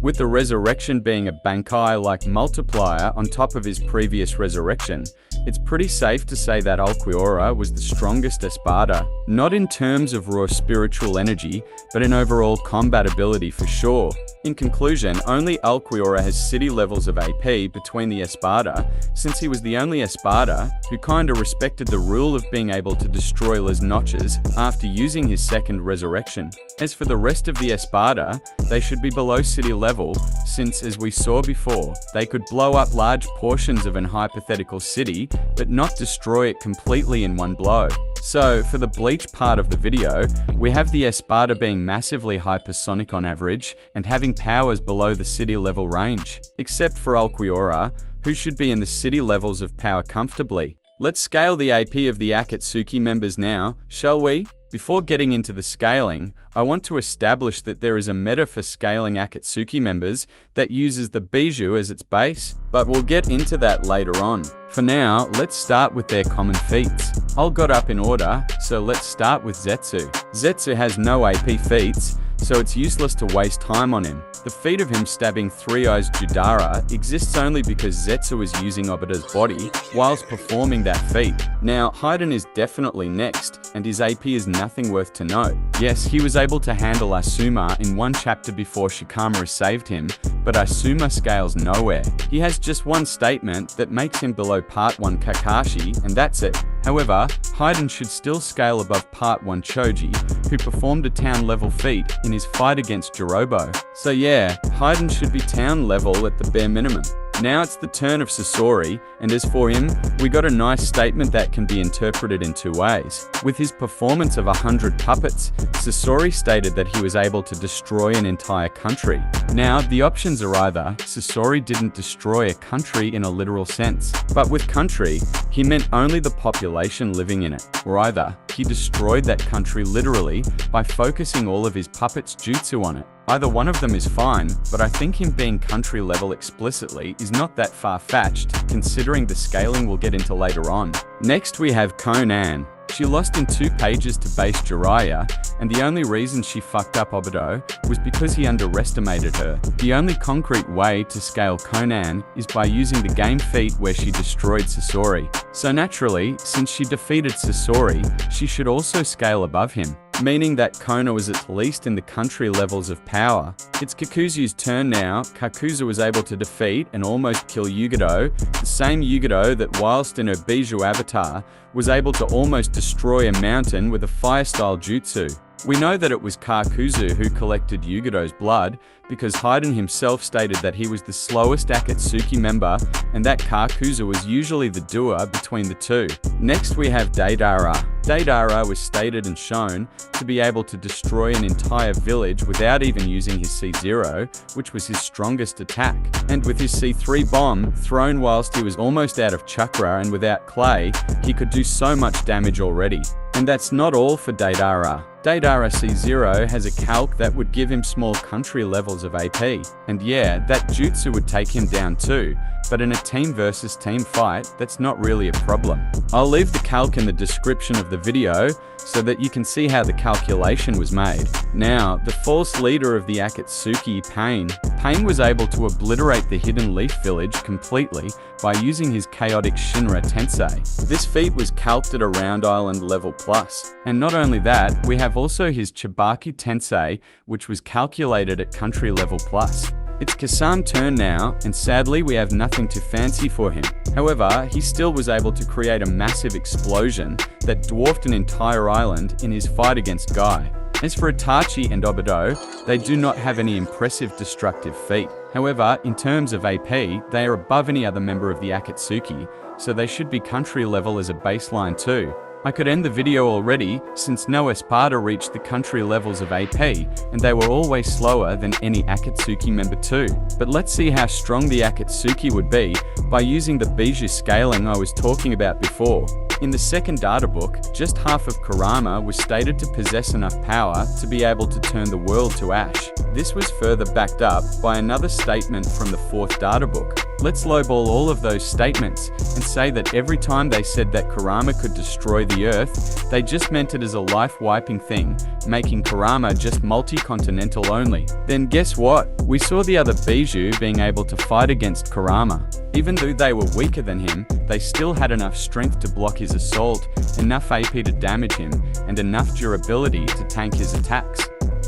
With the resurrection being a Bankai-like multiplier on top of his previous resurrection, it's pretty safe to say that Alquiora was the strongest Espada, not in terms of raw spiritual energy, but in overall combat ability for sure. In conclusion, only Alquiora has city levels of AP between the Espada, since he was the only Espada who kinda respected the rule of being able to destroy Les Noches after using his second resurrection. As for the rest of the Espada, they should be below city level, since as we saw before, they could blow up large portions of an hypothetical city, but not destroy it completely in one blow. So, for the Bleach part of the video, we have the Espada being massively hypersonic on average, and having powers below the city level range. Except for Alquiora, who should be in the city levels of power comfortably. Let's scale the AP of the Akatsuki members now, shall we? Before getting into the scaling, I want to establish that there is a meta for scaling Akatsuki members that uses the bijou as its base, but we'll get into that later on. For now, let's start with their common feats. I'll got up in order, so let's start with Zetsu. Zetsu has no AP feats, so it's useless to waste time on him. The feat of him stabbing Three Eyes Judara exists only because Zetsu is using Obita's body whilst performing that feat. Now, Haiden is definitely next, and his AP is nothing worth to note. Yes, he was able to handle Asuma in one chapter before Shikamaru saved him, but Asuma scales nowhere. He has just one statement that makes him below Part 1 Kakashi, and that's it. However, Haiden should still scale above Part 1 Choji, who performed a town level feat in his fight against Jirobo. So yeah, Haiden should be town level at the bare minimum. Now it's the turn of Sasori, and as for him, we got a nice statement that can be interpreted in two ways. With his performance of 100 puppets, Sasori stated that he was able to destroy an entire country. Now, the options are either Sasori didn't destroy a country in a literal sense, but with country, he meant only the population living in it, or either he destroyed that country literally by focusing all of his puppets' jutsu on it. Either one of them is fine, but I think him being country level explicitly is not that far-fetched, considering the scaling we'll get into later on. Next we have Conan. She lost in 2 pages to base Jiraiya, and the only reason she fucked up Obito was because he underestimated her. The only concrete way to scale Conan is by using the game feat where she destroyed Sasori. So naturally, since she defeated Sasori, she should also scale above him, meaning that Kona was at least in the country levels of power. It's Kakuzu's turn now. Kakuzu was able to defeat and almost kill Yugido, the same Yugido that whilst in her Bijou avatar, was able to almost destroy a mountain with a fire-style jutsu. We know that it was Kakuzu who collected Yugido's blood, because Haiden himself stated that he was the slowest Akatsuki member, and that Kakuzu was usually the doer between the two. Next we have Deidara. Deidara was stated and shown to be able to destroy an entire village without even using his C0, which was his strongest attack. And with his C3 bomb, thrown whilst he was almost out of chakra and without clay, he could do so much damage already. And that's not all for Deidara. Deidara C0 has a calc that would give him small country levels of AP. And yeah, that jutsu would take him down too, but in a team versus team fight, that's not really a problem. I'll leave the calc in the description of the video so that you can see how the calculation was made. Now, the false leader of the Akatsuki, Pain. Pain was able to obliterate the Hidden Leaf Village completely by using his chaotic Shinra Tensei. This feat was calced at around Island level plus. And not only that, we have also his Chibaki Tensei, which was calculated at country level plus. It's Kasam's turn now, and sadly we have nothing too fancy for him. However, he still was able to create a massive explosion that dwarfed an entire island in his fight against Guy. As for Itachi and Obito, they do not have any impressive destructive feat. However, in terms of AP, they are above any other member of the Akatsuki, so they should be country level as a baseline too. I could end the video already, since no Espada reached the country levels of AP, and they were always slower than any Akatsuki member too. But let's see how strong the Akatsuki would be by using the Bijou scaling I was talking about before. In the second data book, just half of Kurama was stated to possess enough power to be able to turn the world to ash. This was further backed up by another statement from the fourth data book. Let's lowball all of those statements and say that every time they said that Kurama could destroy the earth, they just meant it as a life-wiping thing, making Kurama just multi-continental only. Then guess what? We saw the other Bijou being able to fight against Kurama. Even though they were weaker than him, they still had enough strength to block his assault, enough AP to damage him, and enough durability to tank his attacks.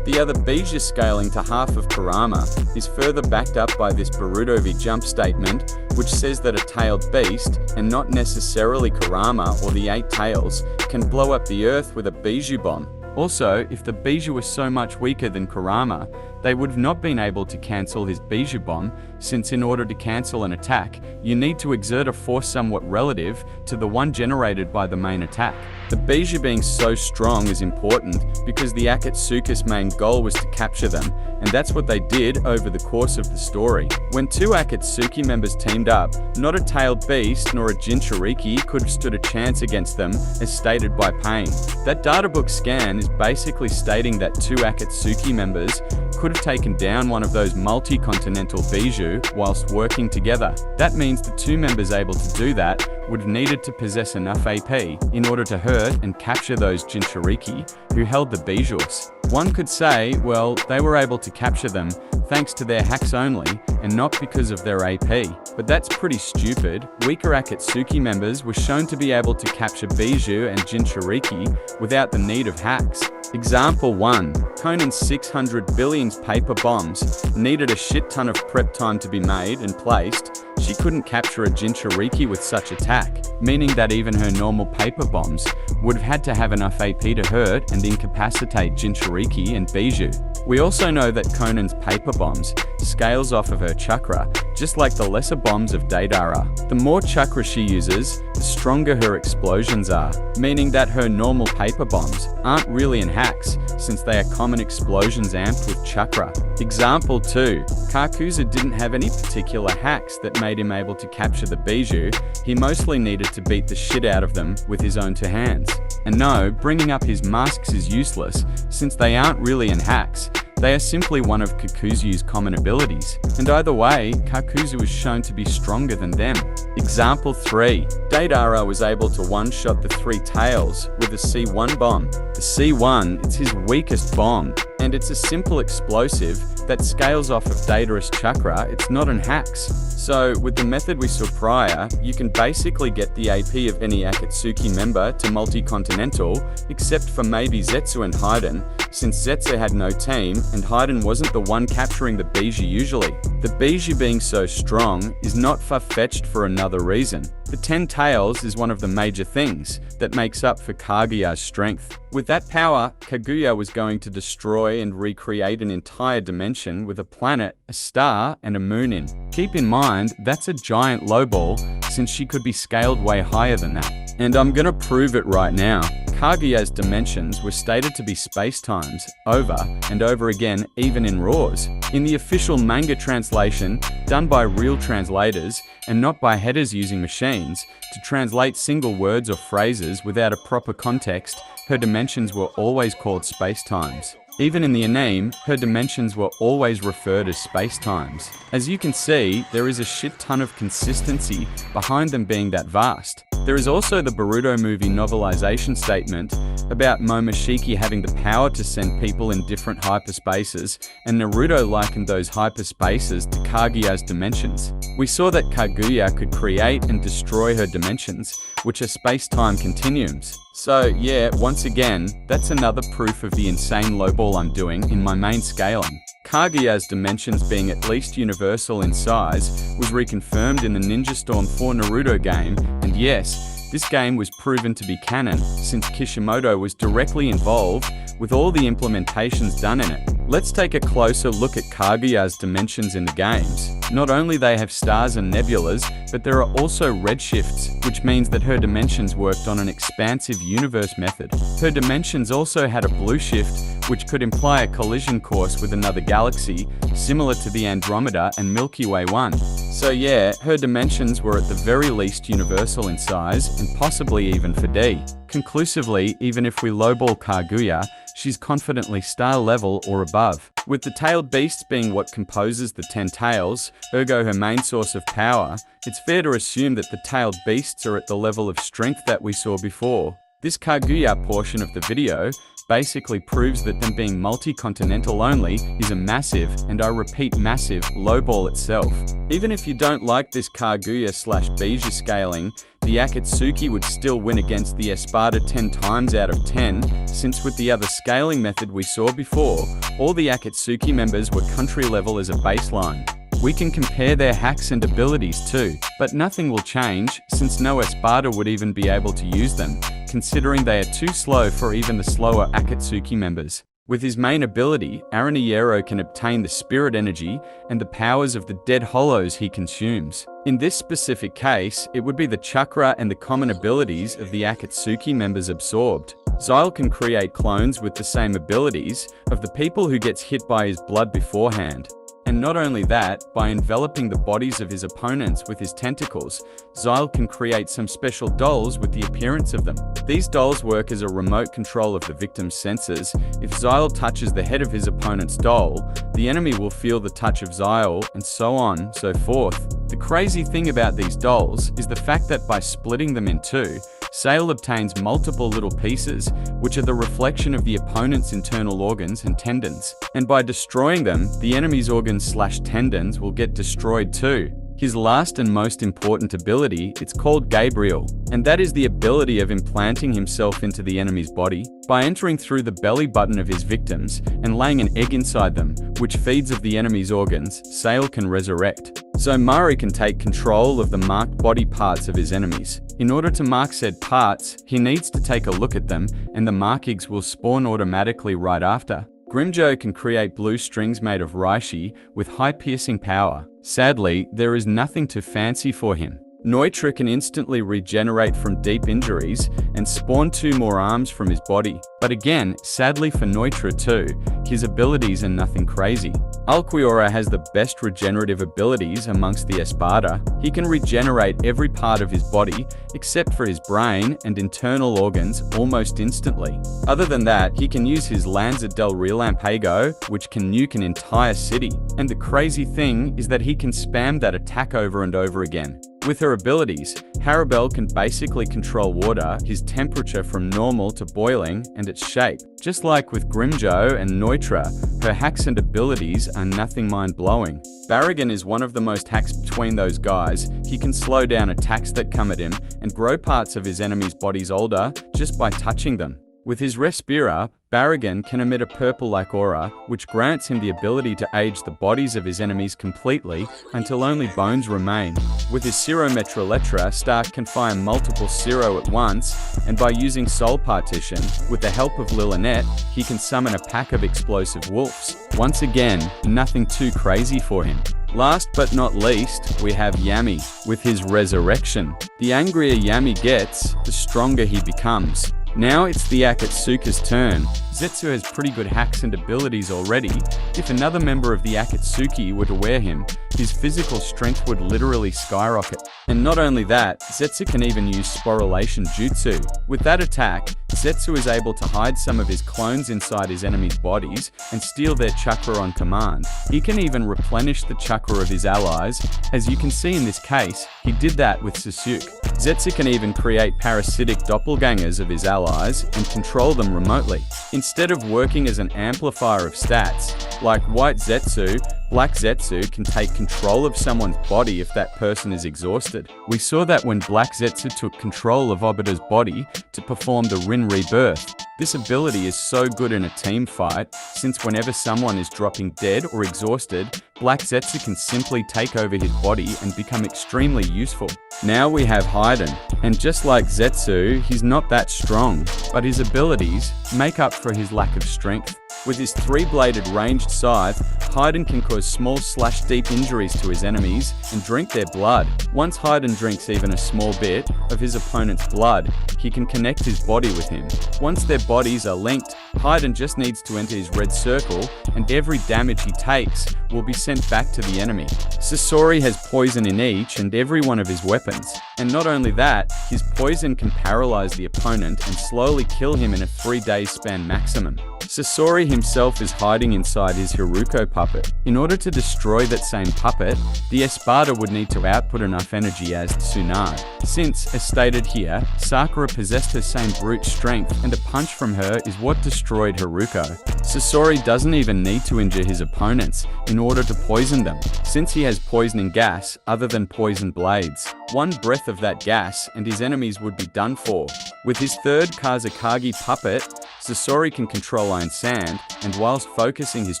The other Bijou scaling to half of Kurama is further backed up by this Boruto v Jump statement, which says that a tailed beast, and not necessarily Kurama or the 8 tails, can blow up the earth with a Bijou bomb. Also, if the Bijou was so much weaker than Kurama, they would have not been able to cancel his Bijou bomb, since in order to cancel an attack, you need to exert a force somewhat relative to the one generated by the main attack. The Bijou being so strong is important because the Akatsuki's main goal was to capture them, and that's what they did over the course of the story. When 2 Akatsuki members teamed up, not a tailed beast nor a Jinchuriki could have stood a chance against them, as stated by Pain. That databook scan is basically stating that 2 Akatsuki members could have taken down one of those multi-continental Bijou whilst working together. That means the 2 members able to do that would have needed to possess enough AP in order to hurt and capture those Jinchuriki who held the Bijous. One could say, well, they were able to capture them thanks to their hacks only, and not because of their AP. But that's pretty stupid. Weaker Akatsuki members were shown to be able to capture Bijou and Jinchuriki without the need of hacks. Example 1. Conan's 600 billions paper bombs needed a shit ton of prep time to be made and placed. She couldn't capture a Jinchuriki with such attack, meaning that even her normal paper bombs would have had to have enough AP to hurt and incapacitate Jinchuriki and Bijou. We also know that Conan's paper bombs scales off of her chakra, just like the lesser bombs of Deidara. The more chakra she uses, the stronger her explosions are, meaning that her normal paper bombs aren't really in hacks, since they are common explosions amped with chakra. Example 2. Kakuza didn't have any particular hacks that made him able to capture the Bijou. He mostly needed to beat the shit out of them with his own 2 hands. And no, bringing up his masks is useless, since they aren't really in hacks. They are simply one of Kakuzu's common abilities, and either way, Kakuzu was shown to be stronger than them. Example 3. Deidara was able to one-shot the 3 tails with a C1 bomb. The C1 is his weakest bomb, and it's a simple explosive that scales off of Deidara's chakra. It's not in hacks. So, with the method we saw prior, you can basically get the AP of any Akatsuki member to multi-continental, except for maybe Zetsu and Haiden, since Zetsu had no team, and Haiden wasn't the one capturing the Bijou usually. The Bijou being so strong is not far-fetched for another reason. The 10 tails is one of the major things that makes up for Kaguya's strength. With that power, Kaguya was going to destroy and recreate an entire dimension with a planet, a star, and a moon in. Keep in mind, that's a giant lowball, since she could be scaled way higher than that. And I'm gonna prove it right now. Kaguya's dimensions were stated to be space-times, over and over again, even in RAWs. In the official manga translation, done by real translators, and not by headers using machines, to translate single words or phrases without a proper context, her dimensions were always called space-times. Even in the anime, her dimensions were always referred as space-times. As you can see, there is a shit ton of consistency behind them being that vast. There is also the Boruto movie novelization statement about Momoshiki having the power to send people in different hyperspaces, and Naruto likened those hyperspaces to Kaguya's dimensions. We saw that Kaguya could create and destroy her dimensions, which are space-time continuums. So yeah, once again, that's another proof of the insane lowball I'm doing in my main scaling. Kaguya's dimensions being at least universal in size was reconfirmed in the Ninja Storm 4 Naruto game, and yes, this game was proven to be canon, since Kishimoto was directly involved with all the implementations done in it. Let's take a closer look at Kaguya's dimensions in the games. Not only they have stars and nebulas, but there are also redshifts, which means that her dimensions worked on an expansive universe method. Her dimensions also had a blue shift, which could imply a collision course with another galaxy, similar to the Andromeda and Milky Way 1. So yeah, her dimensions were at the very least universal in size, and possibly even for D. Conclusively, even if we lowball Kaguya, she's confidently star level or above. With the tailed beasts being what composes the 10 tails, ergo her main source of power, it's fair to assume that the tailed beasts are at the level of strength that we saw before. This Kaguya portion of the video basically proves that them being multi-continental only is a massive, and I repeat massive, lowball itself. Even if you don't like this Kaguya/Bijou scaling, the Akatsuki would still win against the Espada 10 times out of 10, since with the other scaling method we saw before, all the Akatsuki members were country level as a baseline. We can compare their hacks and abilities too, but nothing will change, since no Espada would even be able to use them, considering they are too slow for even the slower Akatsuki members. With his main ability, Araniyero can obtain the spirit energy and the powers of the dead hollows he consumes. In this specific case, it would be the chakra and the common abilities of the Akatsuki members absorbed. Xyle can create clones with the same abilities of the people who gets hit by his blood beforehand. And not only that, by enveloping the bodies of his opponents with his tentacles, Xyle can create some special dolls with the appearance of them. These dolls work as a remote control of the victim's senses. If Xyle touches the head of his opponent's doll, the enemy will feel the touch of Xyle, and so on, so forth. The crazy thing about these dolls is the fact that by splitting them in two, Xyle obtains multiple little pieces, which are the reflection of the opponent's internal organs and tendons. And by destroying them, the enemy's organs/tendons will get destroyed too. His last and most important ability, it's called Gabriel, and that is the ability of implanting himself into the enemy's body. By entering through the belly button of his victims and laying an egg inside them, which feeds of the enemy's organs, Xyle can resurrect. So Mari can take control of the marked body parts of his enemies. In order to mark said parts, he needs to take a look at them, and the markings will spawn automatically right after. Grimmjow can create blue strings made of reishi with high piercing power. Sadly, there is nothing too fancy for him. Neutra can instantly regenerate from deep injuries and spawn 2 more arms from his body. But again, sadly for Neutra too, his abilities are nothing crazy. Ulquiorra has the best regenerative abilities amongst the Espada. He can regenerate every part of his body except for his brain and internal organs almost instantly. Other than that, he can use his Lanza del Relampago, which can nuke an entire city. And the crazy thing is that he can spam that attack over and over again. With her abilities, Harabel can basically control water, his temperature from normal to boiling, and its shape. Just like with Grimmjow and Neutra, her hacks and abilities are nothing mind-blowing. Barragan is one of the most hacks between those guys. He can slow down attacks that come at him and grow parts of his enemies' bodies older just by touching them. With his Respira, Barragan can emit a purple-like aura, which grants him the ability to age the bodies of his enemies completely until only bones remain. With his Sirometraletra, Stark can fire multiple Siro at once, and by using Soul Partition, with the help of Lilinet, he can summon a pack of explosive wolves. Once again, nothing too crazy for him. Last but not least, we have Yami, with his Resurrection. The angrier Yami gets, the stronger he becomes. Now it's the Akatsuka's turn. Zetsu has pretty good hacks and abilities already. If another member of the Akatsuki were to wear him, his physical strength would literally skyrocket. And not only that, Zetsu can even use Sporulation Jutsu. With that attack, Zetsu is able to hide some of his clones inside his enemies' bodies and steal their chakra on command. He can even replenish the chakra of his allies. As you can see in this case, he did that with Sasuke. Zetsu can even create parasitic doppelgangers of his allies and control them remotely. Instead of working as an amplifier of stats, like White Zetsu, Black Zetsu can take control of someone's body if that person is exhausted. We saw that when Black Zetsu took control of Obita's body to perform the Rin Rebirth. This ability is so good in a team fight, since whenever someone is dropping dead or exhausted, Black Zetsu can simply take over his body and become extremely useful. Now we have Haiden, and just like Zetsu, he's not that strong, but his abilities make up for his lack of strength. With his 3-bladed ranged scythe, Haiden can cause small/deep injuries to his enemies and drink their blood. Once Haiden drinks even a small bit of his opponent's blood, he can connect his body with him. Once their bodies are linked, Haiden just needs to enter his red circle, and every damage he takes will be sent back to the enemy. Sasori has poison in each and every one of his weapons. And not only that, his poison can paralyze the opponent and slowly kill him in a 3-day span maximum. Sasori himself is hiding inside his Hiruko puppet. In order to destroy that same puppet, the Espada would need to output enough energy as Tsunade. Since, as stated here, Sakura possessed her same brute strength, and a punch from her is what destroyed Hiruko. Sasori doesn't even need to injure his opponents in order to poison them, since he has poisoning gas other than poison blades. One breath of that gas and his enemies would be done for. With his 3rd Kazekage puppet, Sasori can control Iron Sand, and whilst focusing his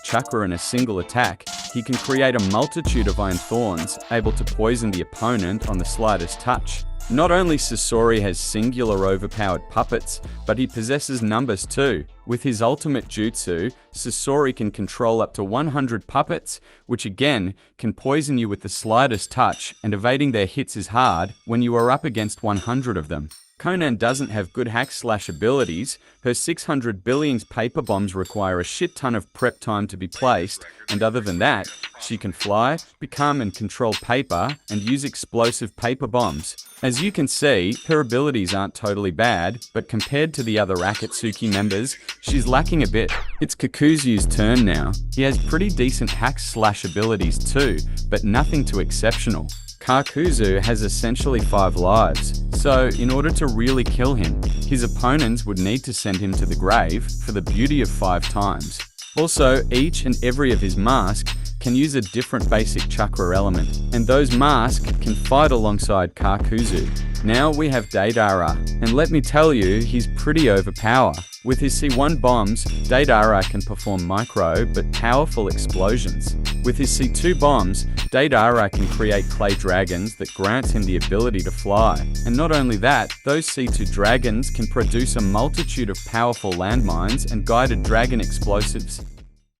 chakra in a single attack, he can create a multitude of Iron Thorns, able to poison the opponent on the slightest touch. Not only Sasori has singular overpowered puppets, but he possesses numbers too. With his ultimate jutsu, Sasori can control up to 100 puppets, which again, can poison you with the slightest touch, and evading their hits is hard when you are up against 100 of them. Conan doesn't have good hack/abilities. Her 600 billions paper bombs require a shit ton of prep time to be placed, and other than that, she can fly, become and control paper, and use explosive paper bombs. As you can see, her abilities aren't totally bad, but compared to the other Akatsuki members, she's lacking a bit. It's Kakuzu's turn now. He has pretty decent hacks/abilities too, but nothing too exceptional. Kakuzu has essentially 5 lives, so in order to really kill him, his opponents would need to send him to the grave for the beauty of 5 times. Also, each and every of his masks can use a different basic chakra element, and those masks can fight alongside Kakuzu. Now we have Deidara, and let me tell you, he's pretty overpowered. With his C1 bombs, Deidara can perform micro but powerful explosions. With his C2 bombs, Deidara can create clay dragons that grants him the ability to fly. And not only that, those C2 dragons can produce a multitude of powerful landmines and guided dragon explosives.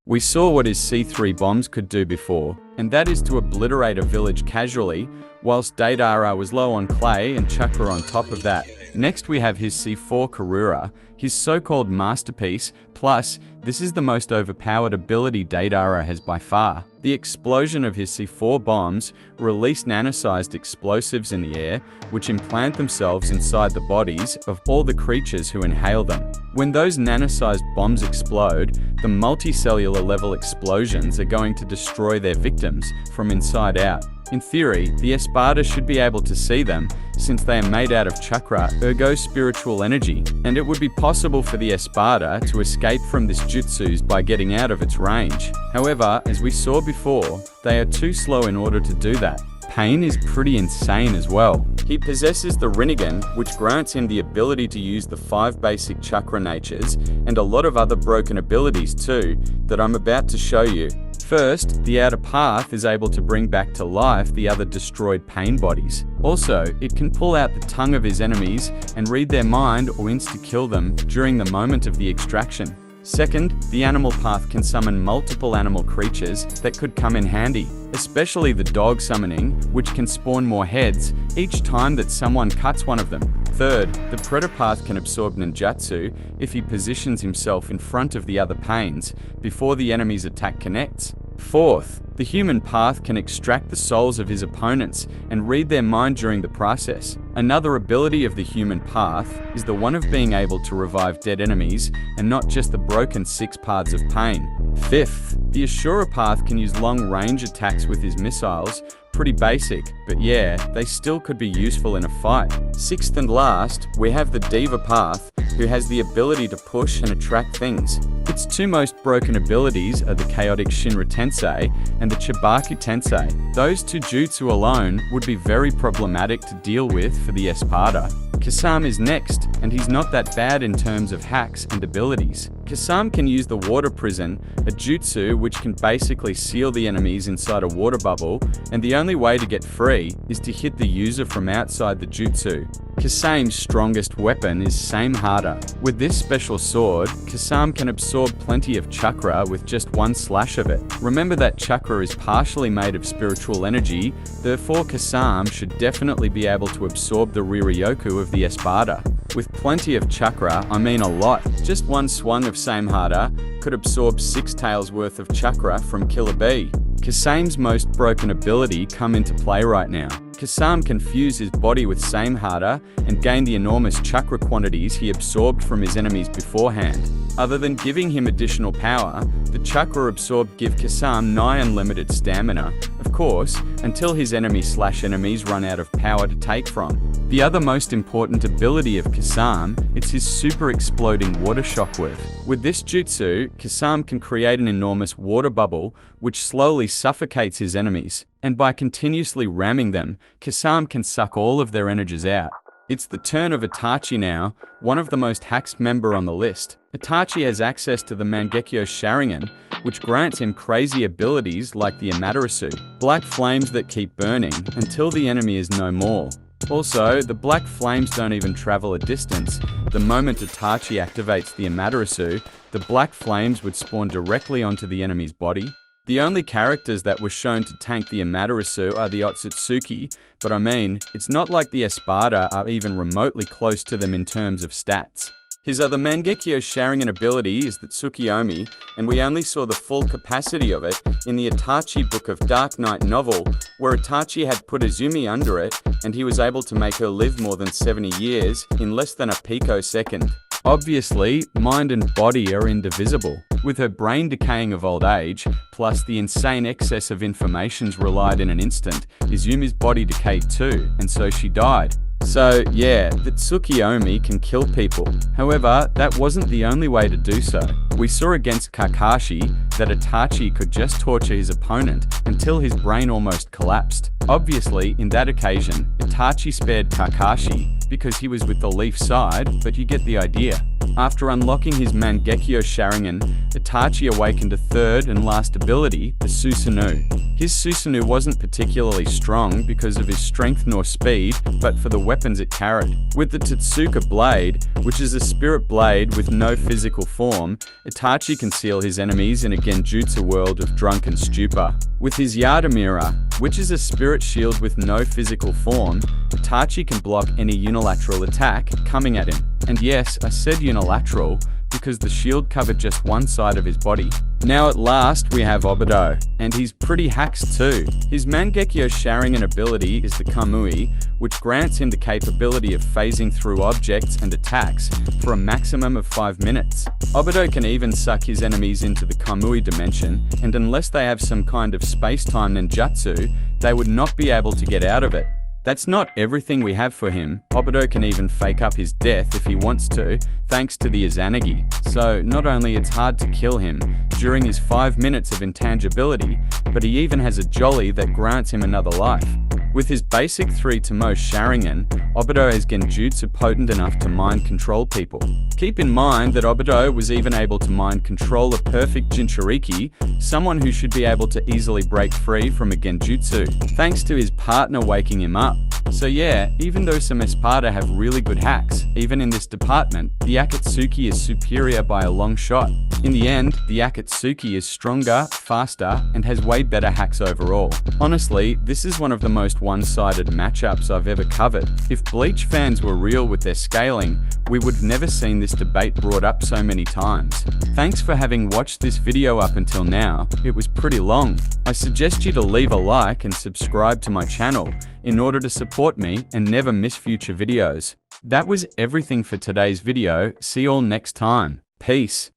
We saw what his C3 bombs could do before, and that is to obliterate a village casually, whilst Deidara was low on clay and chakra on top of that. Next we have his C4 Karura, his so-called masterpiece, plus this is the most overpowered ability Deidara has by far. The explosion of his C4 bombs release nano-sized explosives in the air, which implant themselves inside the bodies of all the creatures who inhale them. When those nano-sized bombs explode, the multicellular level explosions are going to destroy their victims from inside out. In theory, the Espada should be able to see them, since they are made out of chakra, ergo spiritual energy, and it would be possible for the Espada to escape from this jutsus by getting out of its range. However, as we saw before, they are too slow in order to do that. Pain is pretty insane as well. He possesses the Rinnegan, which grants him the ability to use the 5 basic chakra natures, and a lot of other broken abilities too, that I'm about to show you. First, the outer path is able to bring back to life the other destroyed pain bodies. Also, it can pull out the tongue of his enemies and read their mind or insta-kill them during the moment of the extraction. Second, the animal path can summon multiple animal creatures that could come in handy, especially the dog summoning, which can spawn more heads each time that someone cuts one of them. Third, the Predator path can absorb ninjutsu if he positions himself in front of the other pains before the enemy's attack connects. Fourth, the human path can extract the souls of his opponents and read their mind during the process. Another ability of the human path is the one of being able to revive dead enemies and not just the broken 6 paths of pain. Fifth, the Ashura path can use long-range attacks with his missiles. Pretty basic, but yeah, they still could be useful in a fight. Sixth and last, we have the Diva path, who has the ability to push and attract things. Its 2 most broken abilities are the chaotic Shinra Tensei and the Chibaku Tensei. Those 2 jutsu alone would be very problematic to deal with for the Espada. Kasam is next, and he's not that bad in terms of hacks and abilities. Kasam can use the water prison, a jutsu which can basically seal the enemies inside a water bubble, and the only way to get free is to hit the user from outside the jutsu. Kasam's strongest weapon is Samehara. With this special sword, Kasam can absorb plenty of chakra with just one slash of it. Remember that chakra is partially made of spiritual energy, therefore Kasam should definitely be able to absorb the Riryoku of the Espada. With plenty of chakra, I mean a lot. Just one swung of Samehara could absorb 6 tails worth of chakra from Killer Bee. Kasam's most broken ability come into play right now. Kasam can fuse his body with Samehara and gain the enormous chakra quantities he absorbed from his enemies beforehand. Other than giving him additional power, the chakra absorbed give Kasam nigh unlimited stamina, of course, until his enemies run out of power to take from. The other most important ability of Kasam is his super exploding water shockwave. With this jutsu, Kasam can create an enormous water bubble which slowly suffocates his enemies, and by continuously ramming them, Kasam can suck all of their energies out. It's the turn of Itachi now, one of the most hacked member on the list. Itachi has access to the Mangekyo Sharingan, which grants him crazy abilities like the Amaterasu, black flames that keep burning until the enemy is no more. Also, the black flames don't even travel a distance. The moment Itachi activates the Amaterasu, the black flames would spawn directly onto the enemy's body. The only characters that were shown to tank the Amaterasu are the Otsutsuki, but I mean, it's not like the Espada are even remotely close to them in terms of stats. His other Mangekyo Sharingan ability is the Tsukiyomi, and we only saw the full capacity of it in the Itachi Book of Dark Knight novel, where Itachi had put Izumi under it, and he was able to make her live more than 70 years in less than a picosecond. Obviously, mind and body are indivisible. With her brain decaying of old age, plus the insane excess of informations relied in an instant, Izumi's body decayed too, and so she died. So yeah, the Tsukiyomi can kill people. However, that wasn't the only way to do so. We saw against Kakashi that Itachi could just torture his opponent until his brain almost collapsed. Obviously, in that occasion, Itachi spared Kakashi because he was with the Leaf side, but you get the idea. After unlocking his Mangekyo Sharingan, Itachi awakened a third and last ability, the Susanoo. His Susanoo wasn't particularly strong because of his strength nor speed, but for the weapons it carried. With the Totsuka Blade, which is a spirit blade with no physical form, Itachi can seal his enemies in a Genjutsu world of drunken stupor. With his Yadamira, which is a spirit shield with no physical form, Itachi can block any unilateral attack coming at him. And yes, I said unilateral, because the shield covered just one side of his body. Now at last we have Obito, and he's pretty hacks too. His Mangekyo Sharingan ability is the Kamui, which grants him the capability of phasing through objects and attacks for a maximum of 5 minutes. Obito can even suck his enemies into the Kamui dimension, and unless they have some kind of space-time ninjutsu, they would not be able to get out of it. That's not everything we have for him. Obito can even fake up his death if he wants to, thanks to the Izanagi. So not only it's hard to kill him during his 5 minutes of intangibility, but he even has a jolly that grants him another life. With his basic 3 Tomo Sharingan, Obito is Genjutsu potent enough to mind control people. Keep in mind that Obito was even able to mind control a perfect Jinchuriki, someone who should be able to easily break free from a Genjutsu, thanks to his partner waking him up. So yeah, even though some Espada have really good hacks, even in this department, the Akatsuki is superior by a long shot. In the end, the Akatsuki is stronger, faster, and has way better hacks overall. Honestly, this is one of the most one-sided matchups I've ever covered. If Bleach fans were real with their scaling, we would have never seen this debate brought up so many times. Thanks for having watched this video up until now. It was pretty long. I suggest you to leave a like and subscribe to my channel in order to support me and never miss future videos. That was everything for today's video. See you all next time. Peace.